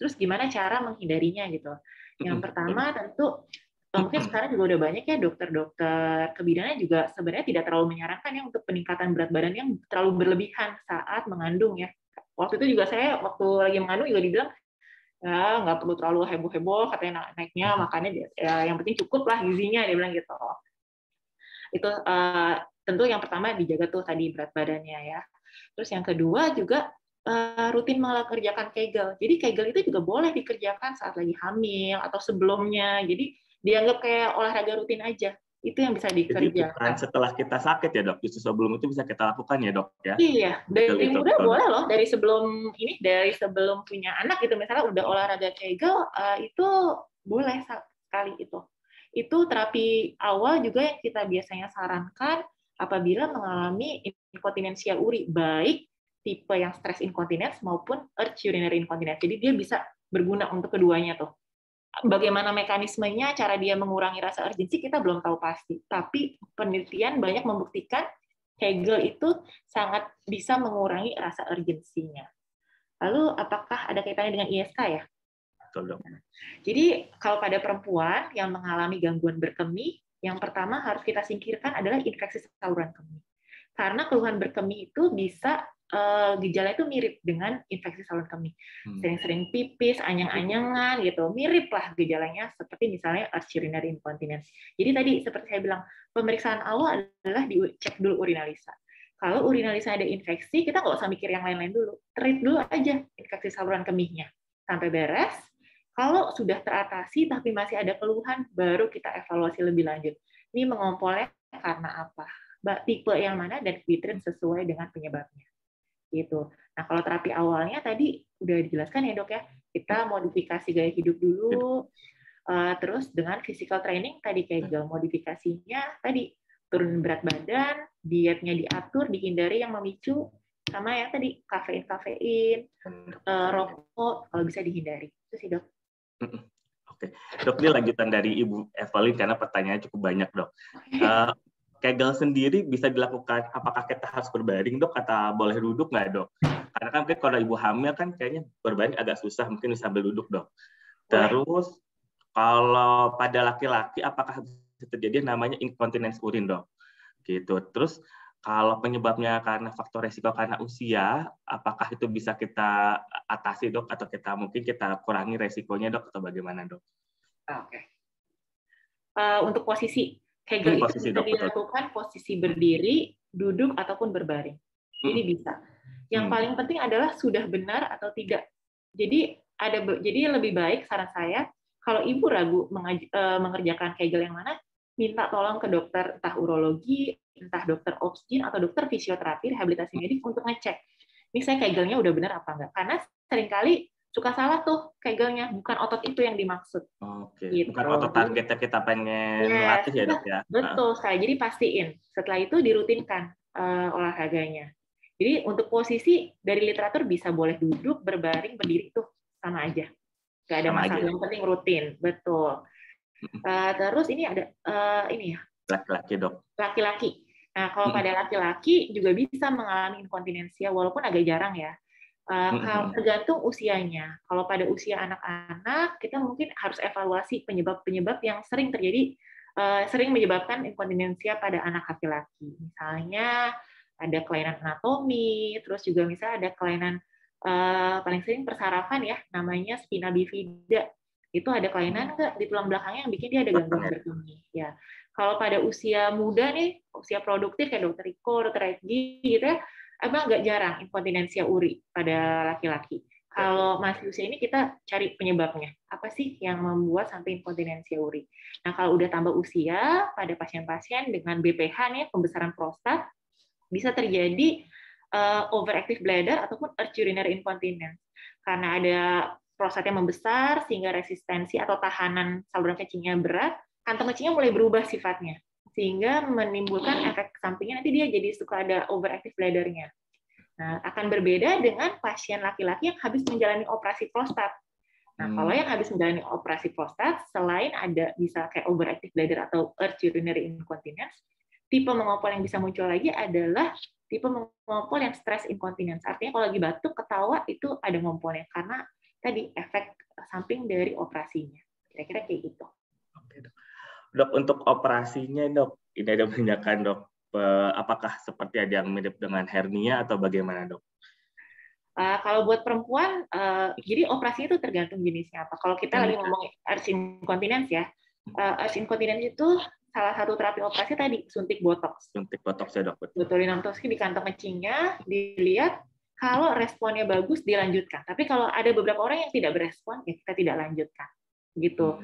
Terus gimana cara menghindarinya gitu? Yang pertama tentu mungkin sekarang juga udah banyak ya dokter-dokter kebidanan juga sebenarnya tidak terlalu menyarankan ya untuk peningkatan berat badan yang terlalu berlebihan saat mengandung ya. Waktu itu juga saya waktu lagi mengandung juga dibilang ya nggak perlu terlalu heboh-heboh katanya naiknya, makannya ya, yang penting cukup lah gizinya, dia bilang gitu. Itu tentu yang pertama dijaga tuh tadi berat badannya ya. Terus yang kedua juga rutin mengerjakan Kegel. Jadi Kegel itu juga boleh dikerjakan saat lagi hamil atau sebelumnya. Jadi dianggap kayak olahraga rutin aja. Itu yang bisa dikerjakan. Jadi bukan setelah kita sakit ya dok, justru sebelum itu bisa kita lakukan ya dok ya? Iya, dari muda boleh loh, dari sebelum punya anak gitu, misalnya udah olahraga Kegel, itu boleh sekali itu. Itu terapi awal juga yang kita biasanya sarankan apabila mengalami inkontinensia uri, baik tipe yang stress incontinence maupun urge urinary incontinence. Jadi dia bisa berguna untuk keduanya tuh. Bagaimana mekanismenya, cara dia mengurangi rasa urgensi kita belum tahu pasti. Tapi penelitian banyak membuktikan Kegel itu sangat bisa mengurangi rasa urgensinya. Lalu apakah ada kaitannya dengan ISK ya? Betul, dok. Jadi kalau pada perempuan yang mengalami gangguan berkemih, yang pertama harus kita singkirkan adalah infeksi saluran kemih. Karena keluhan berkemih itu bisa gejala itu mirip dengan infeksi saluran kemih. Sering-sering pipis, anyang-anyangan gitu. Mirip lah gejalanya seperti misalnya urge urinary incontinence. Jadi tadi seperti saya bilang, pemeriksaan awal adalah dicek dulu urinalisa. Kalau urinalisa ada infeksi, kita nggak usah mikir yang lain-lain dulu. Treat dulu aja infeksi saluran kemihnya. Sampai beres. Kalau sudah teratasi tapi masih ada keluhan, baru kita evaluasi lebih lanjut. Ini mengompolnya karena apa? Tipe yang mana dan ditreat sesuai dengan penyebabnya. Gitu. Nah, kalau terapi awalnya tadi udah dijelaskan ya dok ya, kita modifikasi gaya hidup dulu, terus dengan physical training tadi Kegel, modifikasinya tadi turun berat badan, dietnya diatur, dihindari yang memicu, sama yang tadi kafein, rokok kalau bisa dihindari. Itu sih dok. Oke, dok, ini lanjutan dari Ibu Evelyn karena pertanyaannya cukup banyak dok. Kegel sendiri bisa dilakukan, apakah kita harus berbaring dok atau boleh duduk nggak dok? Karena kan mungkin kalau ibu hamil kan kayaknya berbaring agak susah, mungkin bisa sambil duduk dok. Terus kalau pada laki-laki apakah bisa terjadi namanya inkontinens urin dok? Gitu. Terus kalau penyebabnya karena faktor resiko karena usia, apakah itu bisa kita atasi dok atau mungkin kita kurangi resikonya dok atau bagaimana dok? Oke. Untuk posisi Kegel itu bisa dilakukan posisi berdiri, duduk, ataupun berbaring. Jadi bisa. Yang paling penting adalah sudah benar atau tidak. Jadi lebih baik saran saya kalau ibu ragu mengerjakan Kegel yang mana, minta tolong ke dokter entah urologi, entah dokter obsgin atau dokter fisioterapi rehabilitasi medik untuk ngecek. Ini saya Kegelnya udah benar apa enggak? Karena seringkali suka salah tuh Kegelnya, bukan otot itu yang dimaksud. Oke. Gitu. Bukan otot targetnya kita pengen latih ya dok ya. Betul sekali. Jadi pastiin. Setelah itu dirutinkan olahraganya. Jadi untuk posisi dari literatur bisa boleh duduk, berbaring, berdiri itu sama aja. Nggak ada masalah. Yang penting rutin. Betul. Terus ini ada ini ya. Laki-laki dok. Laki-laki. Nah kalau pada laki-laki juga bisa mengalami inkontinensia walaupun agak jarang ya. Tergantung usianya. Kalau pada usia anak-anak, kita mungkin harus evaluasi penyebab-penyebab yang sering terjadi, sering menyebabkan inkontinensia pada anak laki-laki. Misalnya ada kelainan anatomi, terus juga misalnya ada kelainan paling sering persarafan ya, namanya spina bifida. Itu ada kelainan nggak di tulang belakangnya yang bikin dia ada gangguan berkemih. Ya. Kalau pada usia muda nih, usia produktif kayak dokter Riko, dokter Egi gitu ya, emang agak jarang inkontinensia uri pada laki-laki. Kalau masih usia ini kita cari penyebabnya. Apa sih yang membuat sampai inkontinensia uri? Nah, kalau udah tambah usia pada pasien-pasien dengan BPH nih, pembesaran prostat, bisa terjadi overactive bladder ataupun earth urinary incontinence. Karena ada prostatnya membesar sehingga resistensi atau tahanan saluran kencingnya berat, kantong kencingnya mulai berubah sifatnya. Sehingga menimbulkan efek sampingnya nanti dia jadi suka ada overactive bladder-nya. Nah, akan berbeda dengan pasien laki-laki yang habis menjalani operasi prostat. Nah, kalau yang habis menjalani operasi prostat, selain ada bisa kayak overactive bladder atau earth urinary incontinence, tipe mengompol yang bisa muncul lagi adalah tipe mengompol yang stress incontinence. Artinya kalau lagi batuk, ketawa, itu ada ngompolnya. Karena tadi efek samping dari operasinya. Kira-kira kayak gitu. Oke, dok. Dok, untuk operasinya, dok, ini ada menanyakan, dok, apakah seperti ada yang mirip dengan hernia atau bagaimana, dok? Kalau buat perempuan, jadi operasinya itu tergantung jenisnya apa. Kalau kita lagi ngomong earth incontinence ya, earth incontinence itu salah satu terapi operasi tadi, suntik botox. Suntik botox ya, dok. Botulinum toxin di kantong kencingnya, dilihat kalau responnya bagus dilanjutkan. Tapi kalau ada beberapa orang yang tidak berespon, ya kita tidak lanjutkan. Gitu.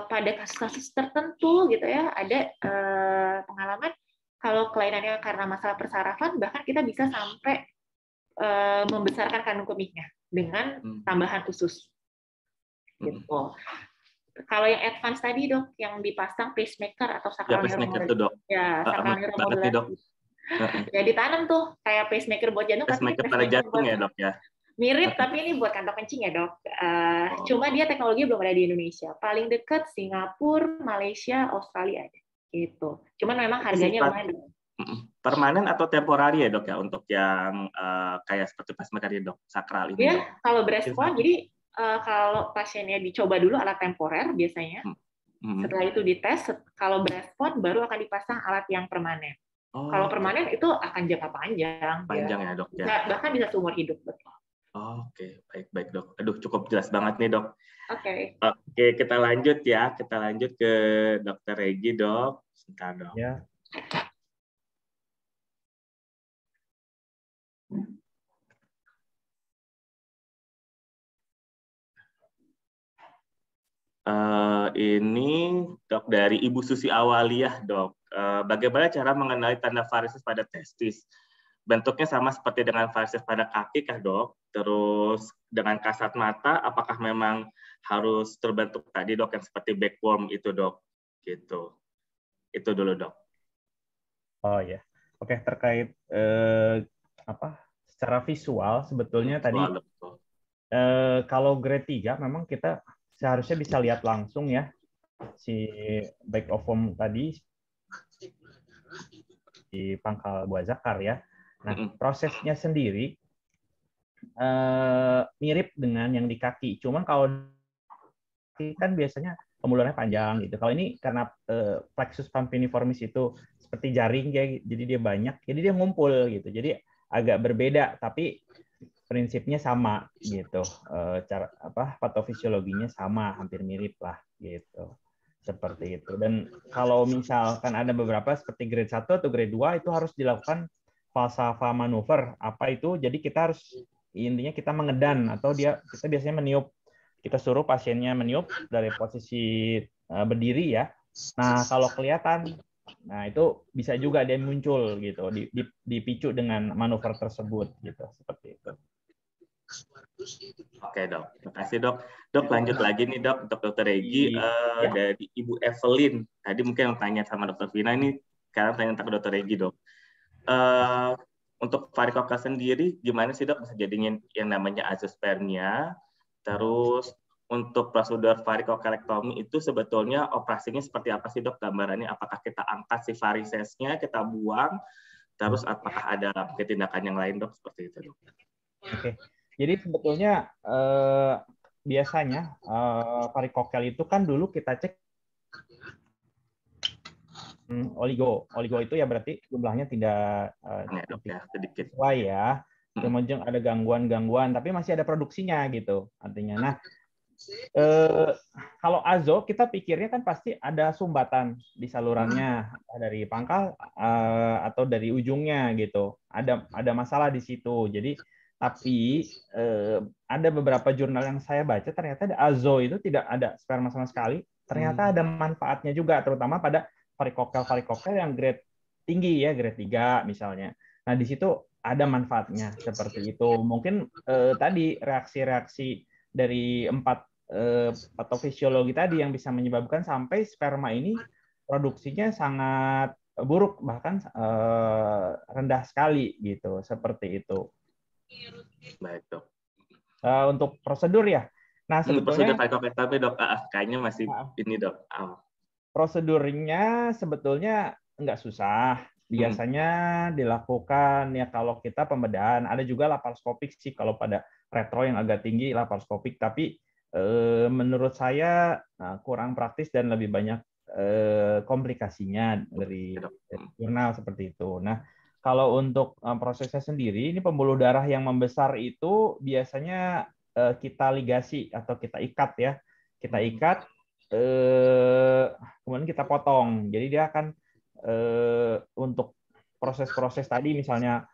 Pada kasus-kasus tertentu gitu ya, ada pengalaman kalau kelainannya karena masalah persarafan, bahkan kita bisa sampai membesarkan kandung kemihnya dengan tambahan usus. Gitu. Kalau yang advance tadi dok, yang dipasang pacemaker atau sakral neuromodulasi, ya sakral neuromodulasi, ya ditanam tuh kayak pacemaker buat jantung. Pacemaker pada jantung ya dok ya. Mirip, tapi ini buat kantong kencing ya dok. Cuma dia teknologi belum ada di Indonesia. Paling dekat Singapura, Malaysia, Australia ada. Gitu. Cuman memang harganya lumayan. Permanen atau temporari ya dok ya untuk yang kayak seperti pacemaker ya dok, sakral ini. Ya, kalau berespon, jadi kalau pasiennya dicoba dulu alat temporer biasanya. Setelah itu dites, kalau berespon baru akan dipasang alat yang permanen. Kalau permanen itu akan jangka panjang. Panjang ya dok ya. Bahkan bisa seumur hidup, betul. Oke, baik dok. Aduh, cukup jelas banget nih dok. Oke, kita lanjut ya. Kita lanjut ke Dokter Regi dok. Sebentar dok. Ya. Ini dok dari Ibu Susi Awaliyah dok. Bagaimana cara mengenali tanda varises pada testis? Bentuknya sama seperti dengan varises pada kaki kah dok? Terus dengan kasat mata, apakah memang harus terbentuk tadi dok yang seperti backworm itu dok? Gitu. Itu dulu dok. Oh ya, oke, terkait secara visual sebetulnya tadi kalau grade 3 memang kita seharusnya bisa lihat langsung ya si back of worm tadi di pangkal buah zakar ya. Nah, prosesnya sendiri mirip dengan yang di kaki. Cuman kalau kaki kan biasanya pembuluhannya panjang gitu. Kalau ini karena plexus pampiniformis itu seperti jaring ya, jadi dia banyak, jadi dia ngumpul gitu. Jadi agak berbeda, tapi prinsipnya sama gitu. Cara patofisiologinya sama, hampir mirip lah gitu. Seperti itu. Dan kalau misalkan ada beberapa seperti grade 1 atau grade 2 itu harus dilakukan falsafa manuver. Apa itu? Jadi kita harus intinya kita mengedan atau kita biasanya meniup. Kita suruh pasiennya meniup dari posisi berdiri ya. Nah, kalau kelihatan, nah itu bisa juga dia muncul gitu, dipicu dengan manuver tersebut gitu, seperti itu. Oke dok, terima kasih dok. Dok lanjut lagi nih dok untuk dokter Regi dari Ibu Evelyn. Tadi mungkin yang tanya sama dokter Vina ini, sekarang tanya tentang dokter Regi dok. Untuk varikokel sendiri, gimana sih dok bisa jadinya yang namanya azoospermia? Terus untuk prosedur varikokelektomi itu sebetulnya operasinya seperti apa sih dok? Gambarannya apakah kita angkat si varisesnya, kita buang, terus apakah ada tindakan yang lain dok seperti itu dok? Oke, jadi sebetulnya biasanya varikokel itu kan dulu kita cek oligo itu ya berarti jumlahnya tidak sedikit sesuai ya. Kemudian ada gangguan-gangguan, tapi masih ada produksinya gitu artinya. Nah, kalau azo kita pikirnya kan pasti ada sumbatan di salurannya dari pangkal atau dari ujungnya gitu. Ada masalah di situ. Jadi tapi ada beberapa jurnal yang saya baca ternyata azo itu tidak ada sperma sama sekali. Ternyata ada manfaatnya juga, terutama pada varikokel yang grade tinggi ya, grade 3 misalnya. Nah, di situ ada manfaatnya seperti itu. Mungkin tadi reaksi-reaksi dari 4 patofisiologi tadi yang bisa menyebabkan sampai sperma ini produksinya sangat buruk, bahkan rendah sekali gitu, seperti itu. Baik dok. Untuk prosedur ya. Nah, sebetulnya prosedur dok, kayaknya masih ini dok. Prosedurnya sebetulnya nggak susah. Biasanya dilakukan ya kalau kita pembedahan. Ada juga laparoskopik sih kalau pada retro yang agak tinggi laparoskopik. Tapi menurut saya kurang praktis dan lebih banyak komplikasinya dari jurnal seperti itu. Nah, kalau untuk prosesnya sendiri, ini pembuluh darah yang membesar itu biasanya kita ligasi atau kita ikat ya. Kita ikat, kemudian kita potong. Jadi dia akan untuk proses-proses tadi misalnya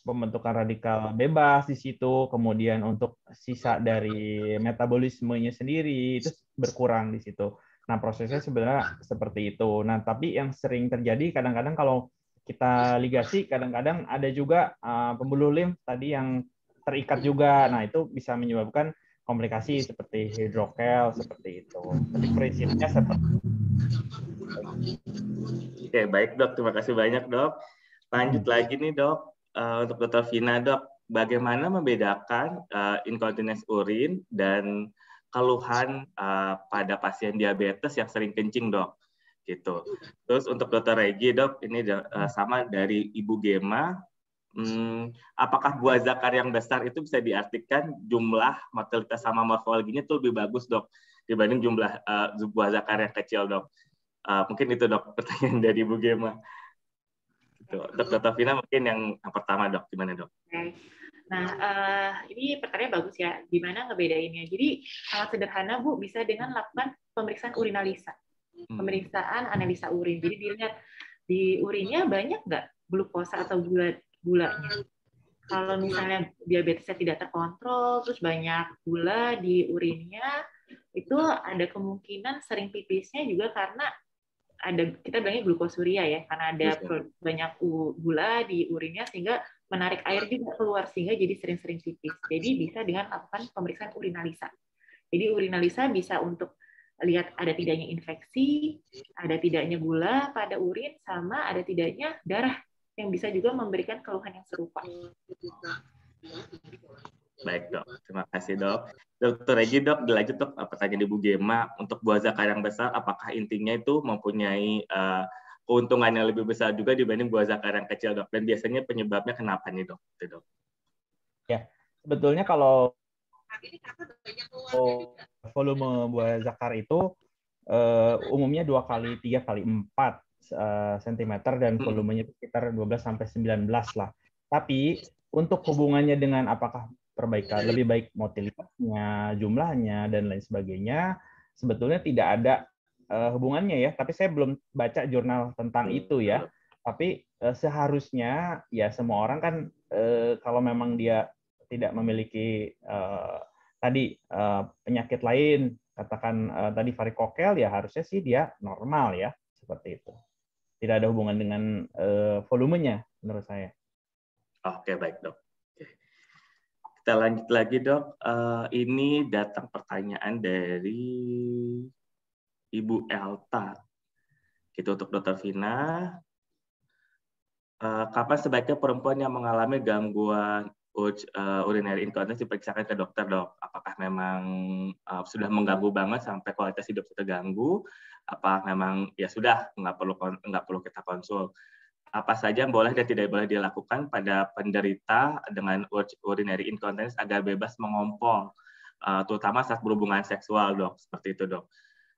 pembentukan radikal bebas di situ, kemudian untuk sisa dari metabolismenya sendiri itu berkurang di situ. Nah, prosesnya sebenarnya seperti itu. Nah, tapi yang sering terjadi kadang-kadang kalau kita ligasi, kadang-kadang ada juga pembuluh limf tadi yang terikat juga. Nah, itu bisa menyebabkan komplikasi seperti hidrokel, seperti itu. Tapi prinsipnya seperti itu. Oke, baik dok. Terima kasih banyak dok. Lanjut lagi nih dok. Untuk Dr. Vina dok, bagaimana membedakan inkontinens urin dan keluhan pada pasien diabetes yang sering kencing dok? Gitu. Terus untuk Dr. Regi dok, ini sama dari Ibu Gema. Apakah buah zakar yang besar itu bisa diartikan jumlah motilitas sama morfologinya itu lebih bagus dok dibanding jumlah buah zakar yang kecil dok? Mungkin itu dok pertanyaan dari Ibu Gema. Dok, Dr. Vina mungkin yang pertama dok, gimana dok? Nah, ini pertanyaannya bagus ya, gimana ngebedainnya? Jadi sangat sederhana Bu, bisa dengan lakukan pemeriksaan urinalisa, pemeriksaan analisa urin. Jadi dilihat di urinnya banyak nggak glukosa atau gulanya. Kalau misalnya diabetesnya tidak terkontrol, terus banyak gula di urinnya, itu ada kemungkinan sering pipisnya juga karena kita bilangnya glukosuria ya, karena ada banyak gula di urinnya sehingga menarik air juga keluar sehingga jadi sering-sering pipis. Jadi bisa dengan lakukan pemeriksaan urinalisa. Jadi urinalisa bisa untuk lihat ada tidaknya infeksi, ada tidaknya gula pada urin, sama ada tidaknya darah yang bisa juga memberikan keluhan yang serupa. Baik dok, terima kasih dok. Dokter Regi dok, dilanjut dok pertanyaan Ibu Gema, untuk buah zakar yang besar, apakah intinya itu mempunyai keuntungan yang lebih besar juga dibanding buah zakar yang kecil dok? Dan biasanya penyebabnya kenapa nih dok? Itu, dok. Ya, sebetulnya kalau volume buah zakar itu umumnya 2 kali 3 kali 4 cm dan volumenya sekitar 12 sampai 19 lah. Tapi untuk hubungannya dengan apakah perbaikan lebih baik motilitasnya, jumlahnya dan lain sebagainya, sebetulnya tidak ada hubungannya ya. Tapi saya belum baca jurnal tentang itu ya. Tapi seharusnya ya semua orang kan kalau memang dia tidak memiliki penyakit lain, katakan tadi varikokel, ya harusnya sih dia normal ya, seperti itu. Tidak ada hubungan dengan volumenya menurut saya. Oke, baik dok. Kita lanjut lagi dok. Ini datang pertanyaan dari Ibu Elta. Gitu untuk Dokter Vina. Kapan sebaiknya perempuan yang mengalami gangguan urinary incontinence diperiksakan ke dokter dok? Apakah memang sudah mengganggu banget sampai kualitas hidup terganggu? Apa memang ya sudah nggak perlu kita konsul? Apa saja yang boleh dan tidak boleh dilakukan pada penderita dengan urinary incontinence agar bebas mengompol, terutama saat berhubungan seksual dok? Seperti itu dok.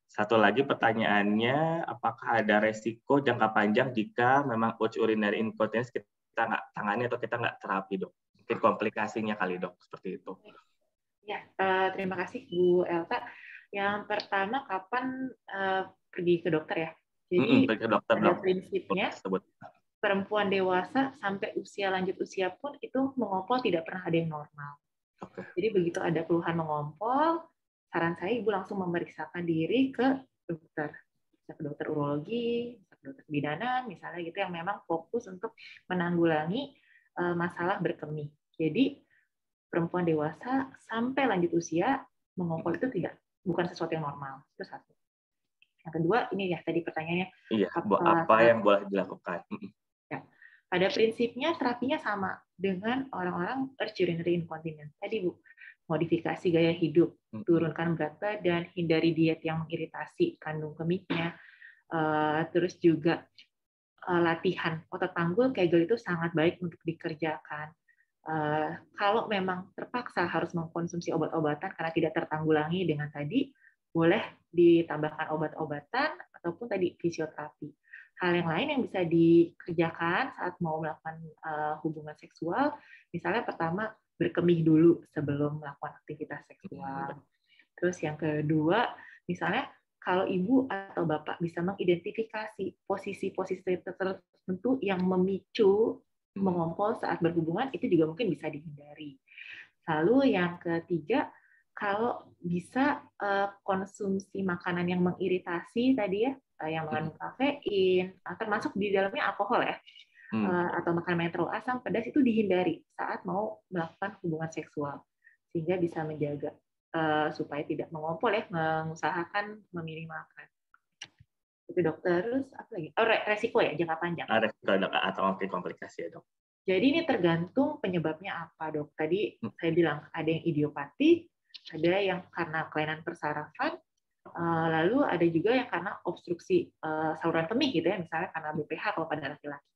Satu lagi pertanyaannya, apakah ada resiko jangka panjang jika memang urinary incontinence kita nggak tangani atau kita nggak terapi, dok? Mungkin komplikasinya kali, dok, seperti itu. Ya, terima kasih Bu Elsa. Yang pertama, kapan pergi ke dokter ya? Jadi pergi ke dokter, pada dok. prinsipnya perempuan dewasa sampai usia lanjut usia pun itu mengompol tidak pernah ada yang normal. Okay. Jadi begitu ada keluhan mengompol, saran saya ibu langsung memeriksakan diri ke dokter, bisa ke dokter urologi, bisa ke dokter kebidanan, misalnya gitu yang memang fokus untuk menanggulangi masalah berkemih. Jadi perempuan dewasa sampai lanjut usia mengompol itu bukan sesuatu yang normal. Itu satu. Yang kedua, ini ya tadi pertanyaannya. Iya, apa yang boleh dilakukan? Ya. Pada prinsipnya terapinya sama dengan orang-orang urinary incontinence. Tadi Bu, modifikasi gaya hidup, turunkan berat badan, hindari diet yang mengiritasi kandung kemihnya, terus juga latihan otot panggul Kegel itu sangat baik untuk dikerjakan. Kalau memang terpaksa harus mengkonsumsi obat-obatan karena tidak tertanggulangi dengan tadi, boleh ditambahkan obat-obatan ataupun tadi fisioterapi. Hal yang lain yang bisa dikerjakan saat mau melakukan hubungan seksual, misalnya pertama berkemih dulu sebelum melakukan aktivitas seksual. Terus yang kedua, misalnya kalau ibu atau bapak bisa mengidentifikasi posisi-posisi tertentu yang memicu mengompol saat berhubungan, itu juga mungkin bisa dihindari. Lalu yang ketiga, kalau bisa konsumsi makanan yang mengiritasi tadi ya, yang mengandung kafein, termasuk di dalamnya alkohol ya, atau makanan yang terlalu asam, pedas itu dihindari saat mau melakukan hubungan seksual, sehingga bisa menjaga supaya tidak mengompol ya, mengusahakan meminimalkan. Itu dokter. Terus apa lagi? Oh, resiko ya jangka panjang. Resiko atau mungkin komplikasi ya dok. Jadi ini tergantung penyebabnya apa dok. Tadi saya bilang ada yang idiopatik, ada yang karena kelainan persarafan, lalu ada juga yang karena obstruksi saluran kemih gitu ya, misalnya karena BPH kalau pada laki-laki.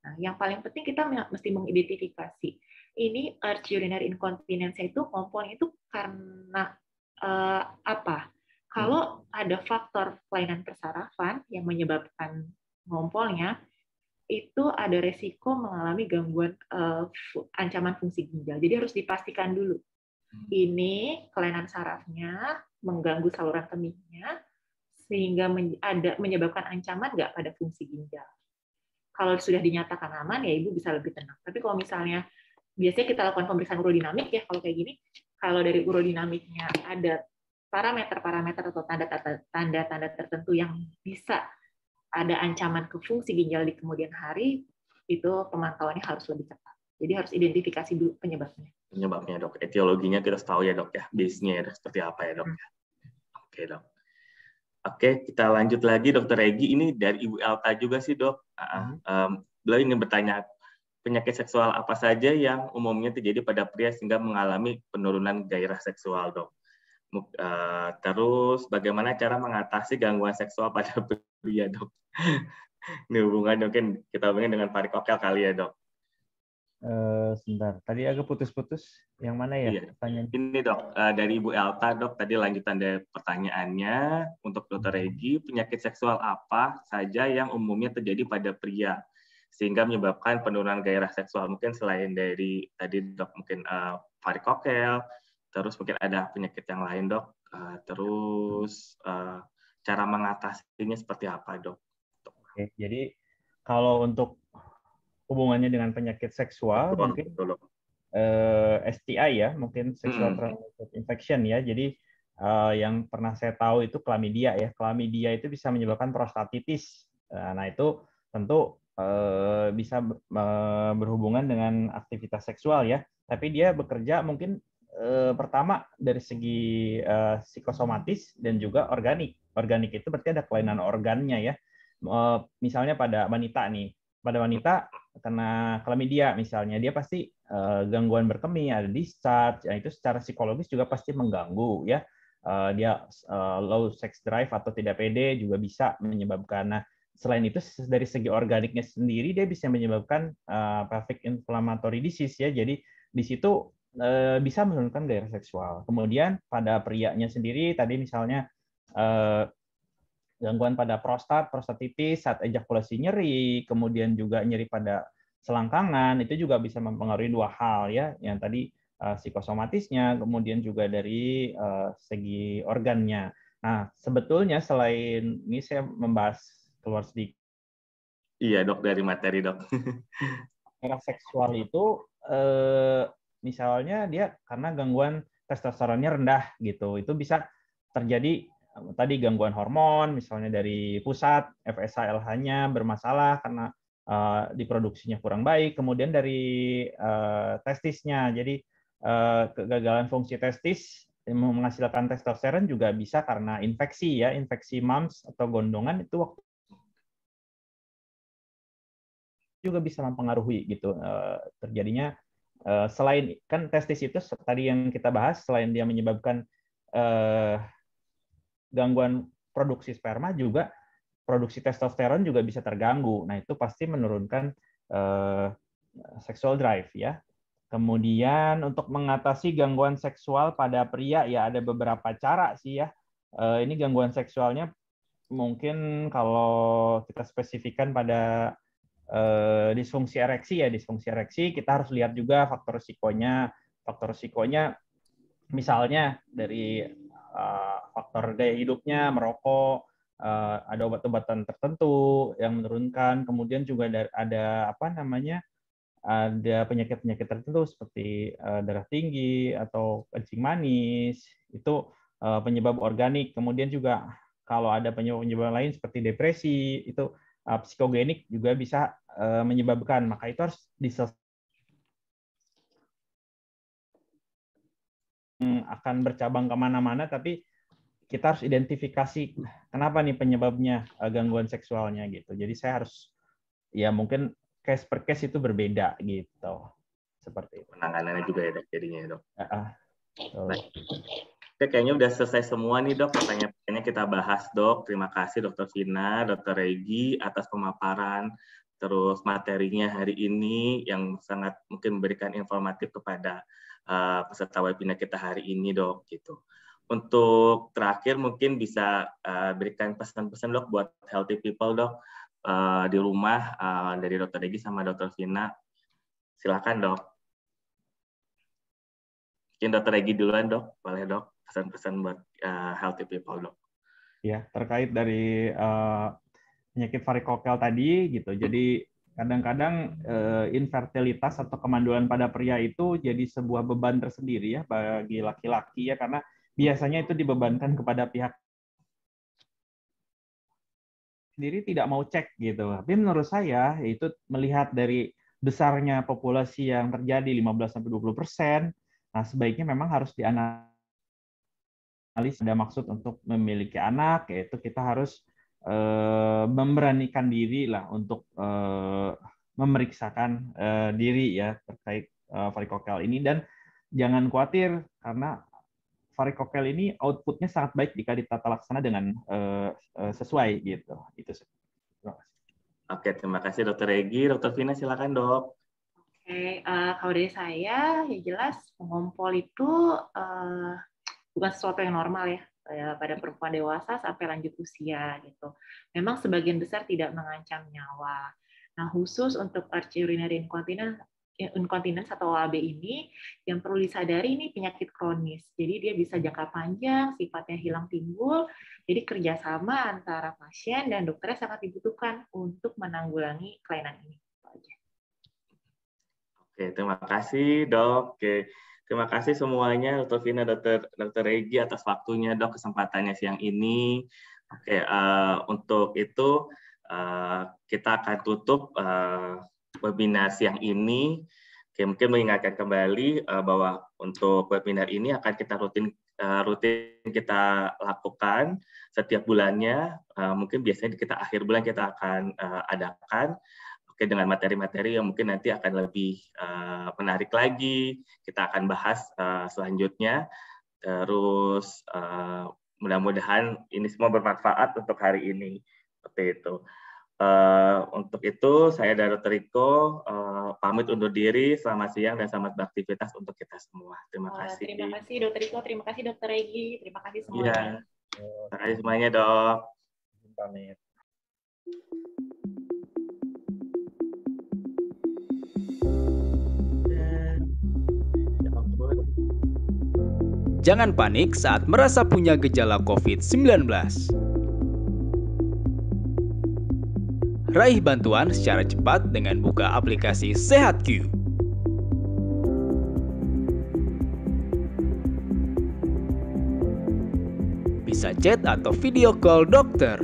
Nah, yang paling penting kita mesti mengidentifikasi ini urinary incontinence itu ngompolnya itu karena apa? Kalau ada faktor kelainan persarafan yang menyebabkan ngompolnya, itu ada resiko mengalami gangguan ancaman fungsi ginjal. Jadi harus dipastikan dulu. Ini kelainan sarafnya mengganggu saluran kemihnya sehingga menyebabkan ancaman nggak pada fungsi ginjal. Kalau sudah dinyatakan aman, ya ibu bisa lebih tenang. Tapi kalau misalnya biasanya kita lakukan pemeriksaan urodinamik ya, kalau kayak gini, kalau dari urodinamiknya ada parameter-parameter atau tanda-tanda tertentu yang bisa ada ancaman ke fungsi ginjal di kemudian hari, itu pemantauannya harus lebih cepat. Jadi harus identifikasi dulu penyebabnya. Penyebabnya dok, etiologinya kita tahu ya dok ya, base-nya ya, seperti apa ya dok. Oke dok. Oke, kita lanjut lagi Dokter Regi. Ini dari Ibu Elta juga sih dok. Beliau ingin bertanya, penyakit seksual apa saja yang umumnya terjadi pada pria sehingga mengalami penurunan gairah seksual dok? Terus bagaimana cara mengatasi gangguan seksual pada pria dok? Ini hubungan mungkin kita hubungin dengan varikokel kali ya dok. Sebentar, tadi agak putus-putus. Yang mana ya? Iya. Ini dok, dari Ibu Elta dok, tadi lanjutan dari pertanyaannya untuk Dokter Regi, penyakit seksual apa saja yang umumnya terjadi pada pria sehingga menyebabkan penurunan gairah seksual? Mungkin selain dari tadi dok, mungkin varikokel, terus mungkin ada penyakit yang lain dok, terus cara mengatasinya seperti apa dok? Oke, jadi kalau untuk hubungannya dengan penyakit seksual, mungkin STI ya, mungkin sexual transmitted infection ya. Jadi yang pernah saya tahu itu chlamydia ya. Chlamydia itu bisa menyebabkan prostatitis. Nah, itu tentu bisa berhubungan dengan aktivitas seksual ya. Tapi dia bekerja mungkin pertama dari segi psikosomatis dan juga organik. Organik itu berarti ada kelainan organnya ya. Misalnya pada wanita nih. Pada wanita karena chlamydia misalnya, dia pasti gangguan berkemih, ada discharge, ya itu secara psikologis juga pasti mengganggu ya. Dia low sex drive atau tidak pede juga bisa menyebabkan. Nah, selain itu dari segi organiknya sendiri dia bisa menyebabkan pelvic inflammatory disease ya. Jadi di situ bisa menurunkan gairah seksual. Kemudian pada prianya sendiri tadi misalnya gangguan pada prostatitis saat ejakulasi nyeri, kemudian juga nyeri pada selangkangan, itu juga bisa mempengaruhi dua hal ya, yang tadi psikosomatisnya, kemudian juga dari segi organnya. Nah, sebetulnya selain ini saya membahas keluar sedikit. Iya dok, dari materi dok. Gairah seksual itu misalnya dia karena gangguan testosteronnya rendah gitu, itu bisa terjadi tadi gangguan hormon, misalnya dari pusat FSH-LH-nya bermasalah karena diproduksinya kurang baik, kemudian dari testisnya, jadi kegagalan fungsi testis menghasilkan testosteron juga bisa karena infeksi ya, infeksi mumps atau gondongan itu waktu juga bisa mempengaruhi gitu terjadinya selain kan testis itu tadi yang kita bahas, selain dia menyebabkan gangguan produksi sperma, juga produksi testosteron juga bisa terganggu. Nah, itu pasti menurunkan sexual drive ya. Kemudian untuk mengatasi gangguan seksual pada pria ya ada beberapa cara sih ya. Ini gangguan seksualnya mungkin kalau kita spesifikkan pada disfungsi ereksi ya, disfungsi ereksi kita harus lihat juga faktor risikonya. Faktor risikonya misalnya dari faktor gaya hidupnya, merokok, ada obat-obatan tertentu yang menurunkan, kemudian juga ada apa namanya, ada penyakit-penyakit tertentu seperti darah tinggi atau kencing manis, itu penyebab organik. Kemudian juga kalau ada penyebab lain seperti depresi, itu psikogenik juga bisa menyebabkan. Maka itu harus akan bercabang kemana-mana, tapi kita harus identifikasi kenapa nih penyebabnya gangguan seksualnya gitu. Jadi saya harus ya mungkin case per case itu berbeda gitu. Seperti itu. Penanganannya juga ya dok jadinya dok. Nah. Oke, kayaknya udah selesai semua nih dok pertanyaan-pertanyaannya kita bahas dok. Terima kasih Dokter Vina, Dokter Regi atas pemaparan terus materinya hari ini yang sangat mungkin memberikan informatif kepada peserta webinar kita hari ini dok gitu. Untuk terakhir mungkin bisa berikan pesan-pesan dok buat healthy people dok di rumah dari Dokter Regi sama Dokter Vina. Silakan dok. Mungkin Dokter Regi duluan dok, boleh dok pesan-pesan buat healthy people dok. Ya, terkait dari penyakit varikokel tadi gitu. Jadi kadang-kadang infertilitas atau kemandulan pada pria itu jadi sebuah beban tersendiri ya bagi laki-laki ya, karena biasanya itu dibebankan kepada pihak sendiri tidak mau cek gitu. Tapi menurut saya itu melihat dari besarnya populasi yang terjadi 15-20%, nah sebaiknya memang harus dianalisis. Ada maksud untuk memiliki anak, yaitu kita harus memberanikan diri lah untuk memeriksakan diri ya terkait varikokel ini, dan jangan khawatir karena varikokel ini outputnya sangat baik jika ditata laksana dengan sesuai gitu. Itu. Terima kasih. Oke, terima kasih Dokter Regi. Dokter Vina silakan dok. Oke, kalau dari saya ya jelas mengompol itu bukan sesuatu yang normal ya pada perempuan dewasa sampai lanjut usia gitu. Memang sebagian besar tidak mengancam nyawa. Nah, khusus untuk arterial urinary incontinence incontinence atau OAB ini yang perlu disadari ini penyakit kronis. Jadi dia bisa jangka panjang, sifatnya hilang timbul. Jadi kerjasama antara pasien dan dokternya sangat dibutuhkan untuk menanggulangi kelainan ini. Oke, terima kasih Dok. Oke, terima kasih semuanya Dr. Vina, Dr. Regi atas waktunya Dok, kesempatannya siang ini. Oke, untuk itu kita akan tutup webinar siang ini. Oke, mungkin mengingatkan kembali bahwa untuk webinar ini akan kita rutin kita lakukan setiap bulannya. Mungkin biasanya kita akhir bulan kita akan adakan. Oke, dengan materi-materi yang mungkin nanti akan lebih menarik lagi. Kita akan bahas selanjutnya. Terus mudah-mudahan ini semua bermanfaat untuk hari ini. Seperti itu. Untuk itu, saya dan Dr. Riko pamit undur diri. Selamat siang dan selamat beraktivitas untuk kita semua. Terima kasih. Terima kasih Dr. Riko, terima kasih Dr. Regi, terima kasih semuanya. Ya, terima kasih semuanya Dok. Pamit. Jangan panik saat merasa punya gejala COVID-19. Raih bantuan secara cepat dengan buka aplikasi SehatQ. Bisa chat atau video call dokter.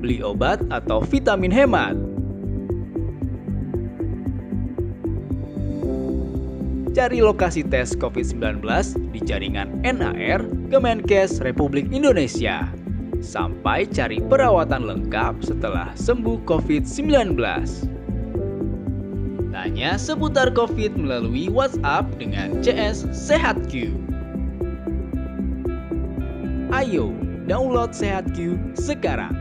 Beli obat atau vitamin hemat. Cari lokasi tes COVID-19 di jaringan NAR Kemenkes Republik Indonesia. Sampai cari perawatan lengkap setelah sembuh COVID-19. Tanya seputar COVID melalui WhatsApp dengan CS SehatQ. Ayo, download SehatQ sekarang.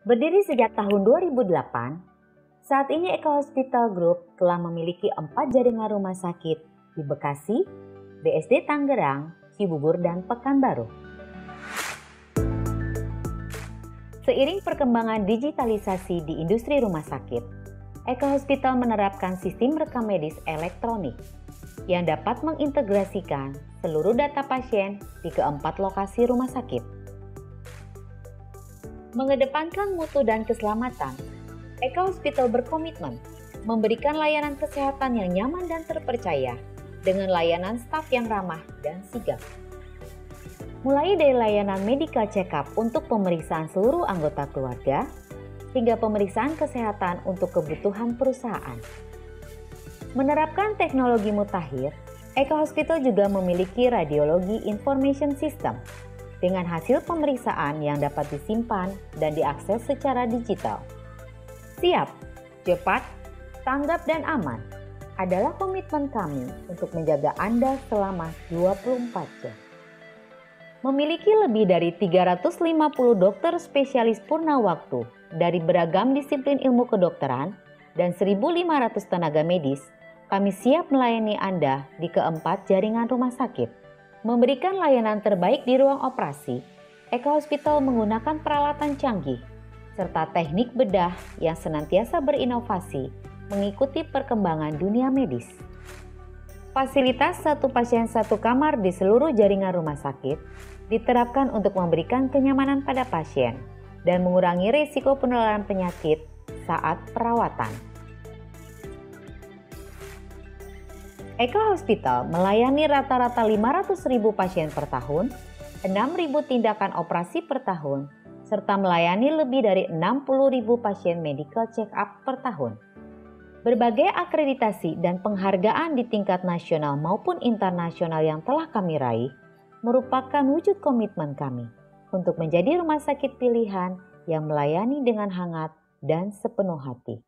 Berdiri sejak tahun 2008, saat ini Eka Hospital Group telah memiliki 4 jaringan rumah sakit di Bekasi, BSD Tangerang, Cibubur, dan Pekanbaru. Seiring perkembangan digitalisasi di industri rumah sakit, Eka Hospital menerapkan sistem rekam medis elektronik yang dapat mengintegrasikan seluruh data pasien di keempat lokasi rumah sakit. Mengedepankan mutu dan keselamatan, Eka Hospital berkomitmen memberikan layanan kesehatan yang nyaman dan terpercaya dengan layanan staf yang ramah dan sigap. Mulai dari layanan medical check-up untuk pemeriksaan seluruh anggota keluarga, hingga pemeriksaan kesehatan untuk kebutuhan perusahaan. Menerapkan teknologi mutakhir, Eka Hospital juga memiliki radiologi information system dengan hasil pemeriksaan yang dapat disimpan dan diakses secara digital. Siap, cepat, tanggap, dan aman adalah komitmen kami untuk menjaga Anda selama 24 jam. Memiliki lebih dari 350 dokter spesialis purna waktu dari beragam disiplin ilmu kedokteran dan 1.500 tenaga medis, kami siap melayani Anda di keempat jaringan rumah sakit. Memberikan layanan terbaik di ruang operasi, Eka Hospital menggunakan peralatan canggih serta teknik bedah yang senantiasa berinovasi mengikuti perkembangan dunia medis. Fasilitas satu pasien satu kamar di seluruh jaringan rumah sakit diterapkan untuk memberikan kenyamanan pada pasien dan mengurangi risiko penularan penyakit saat perawatan. Eka Hospital melayani rata-rata 500.000 pasien per tahun, 6.000 tindakan operasi per tahun, serta melayani lebih dari 60.000 pasien medical check-up per tahun. Berbagai akreditasi dan penghargaan di tingkat nasional maupun internasional yang telah kami raih merupakan wujud komitmen kami untuk menjadi rumah sakit pilihan yang melayani dengan hangat dan sepenuh hati.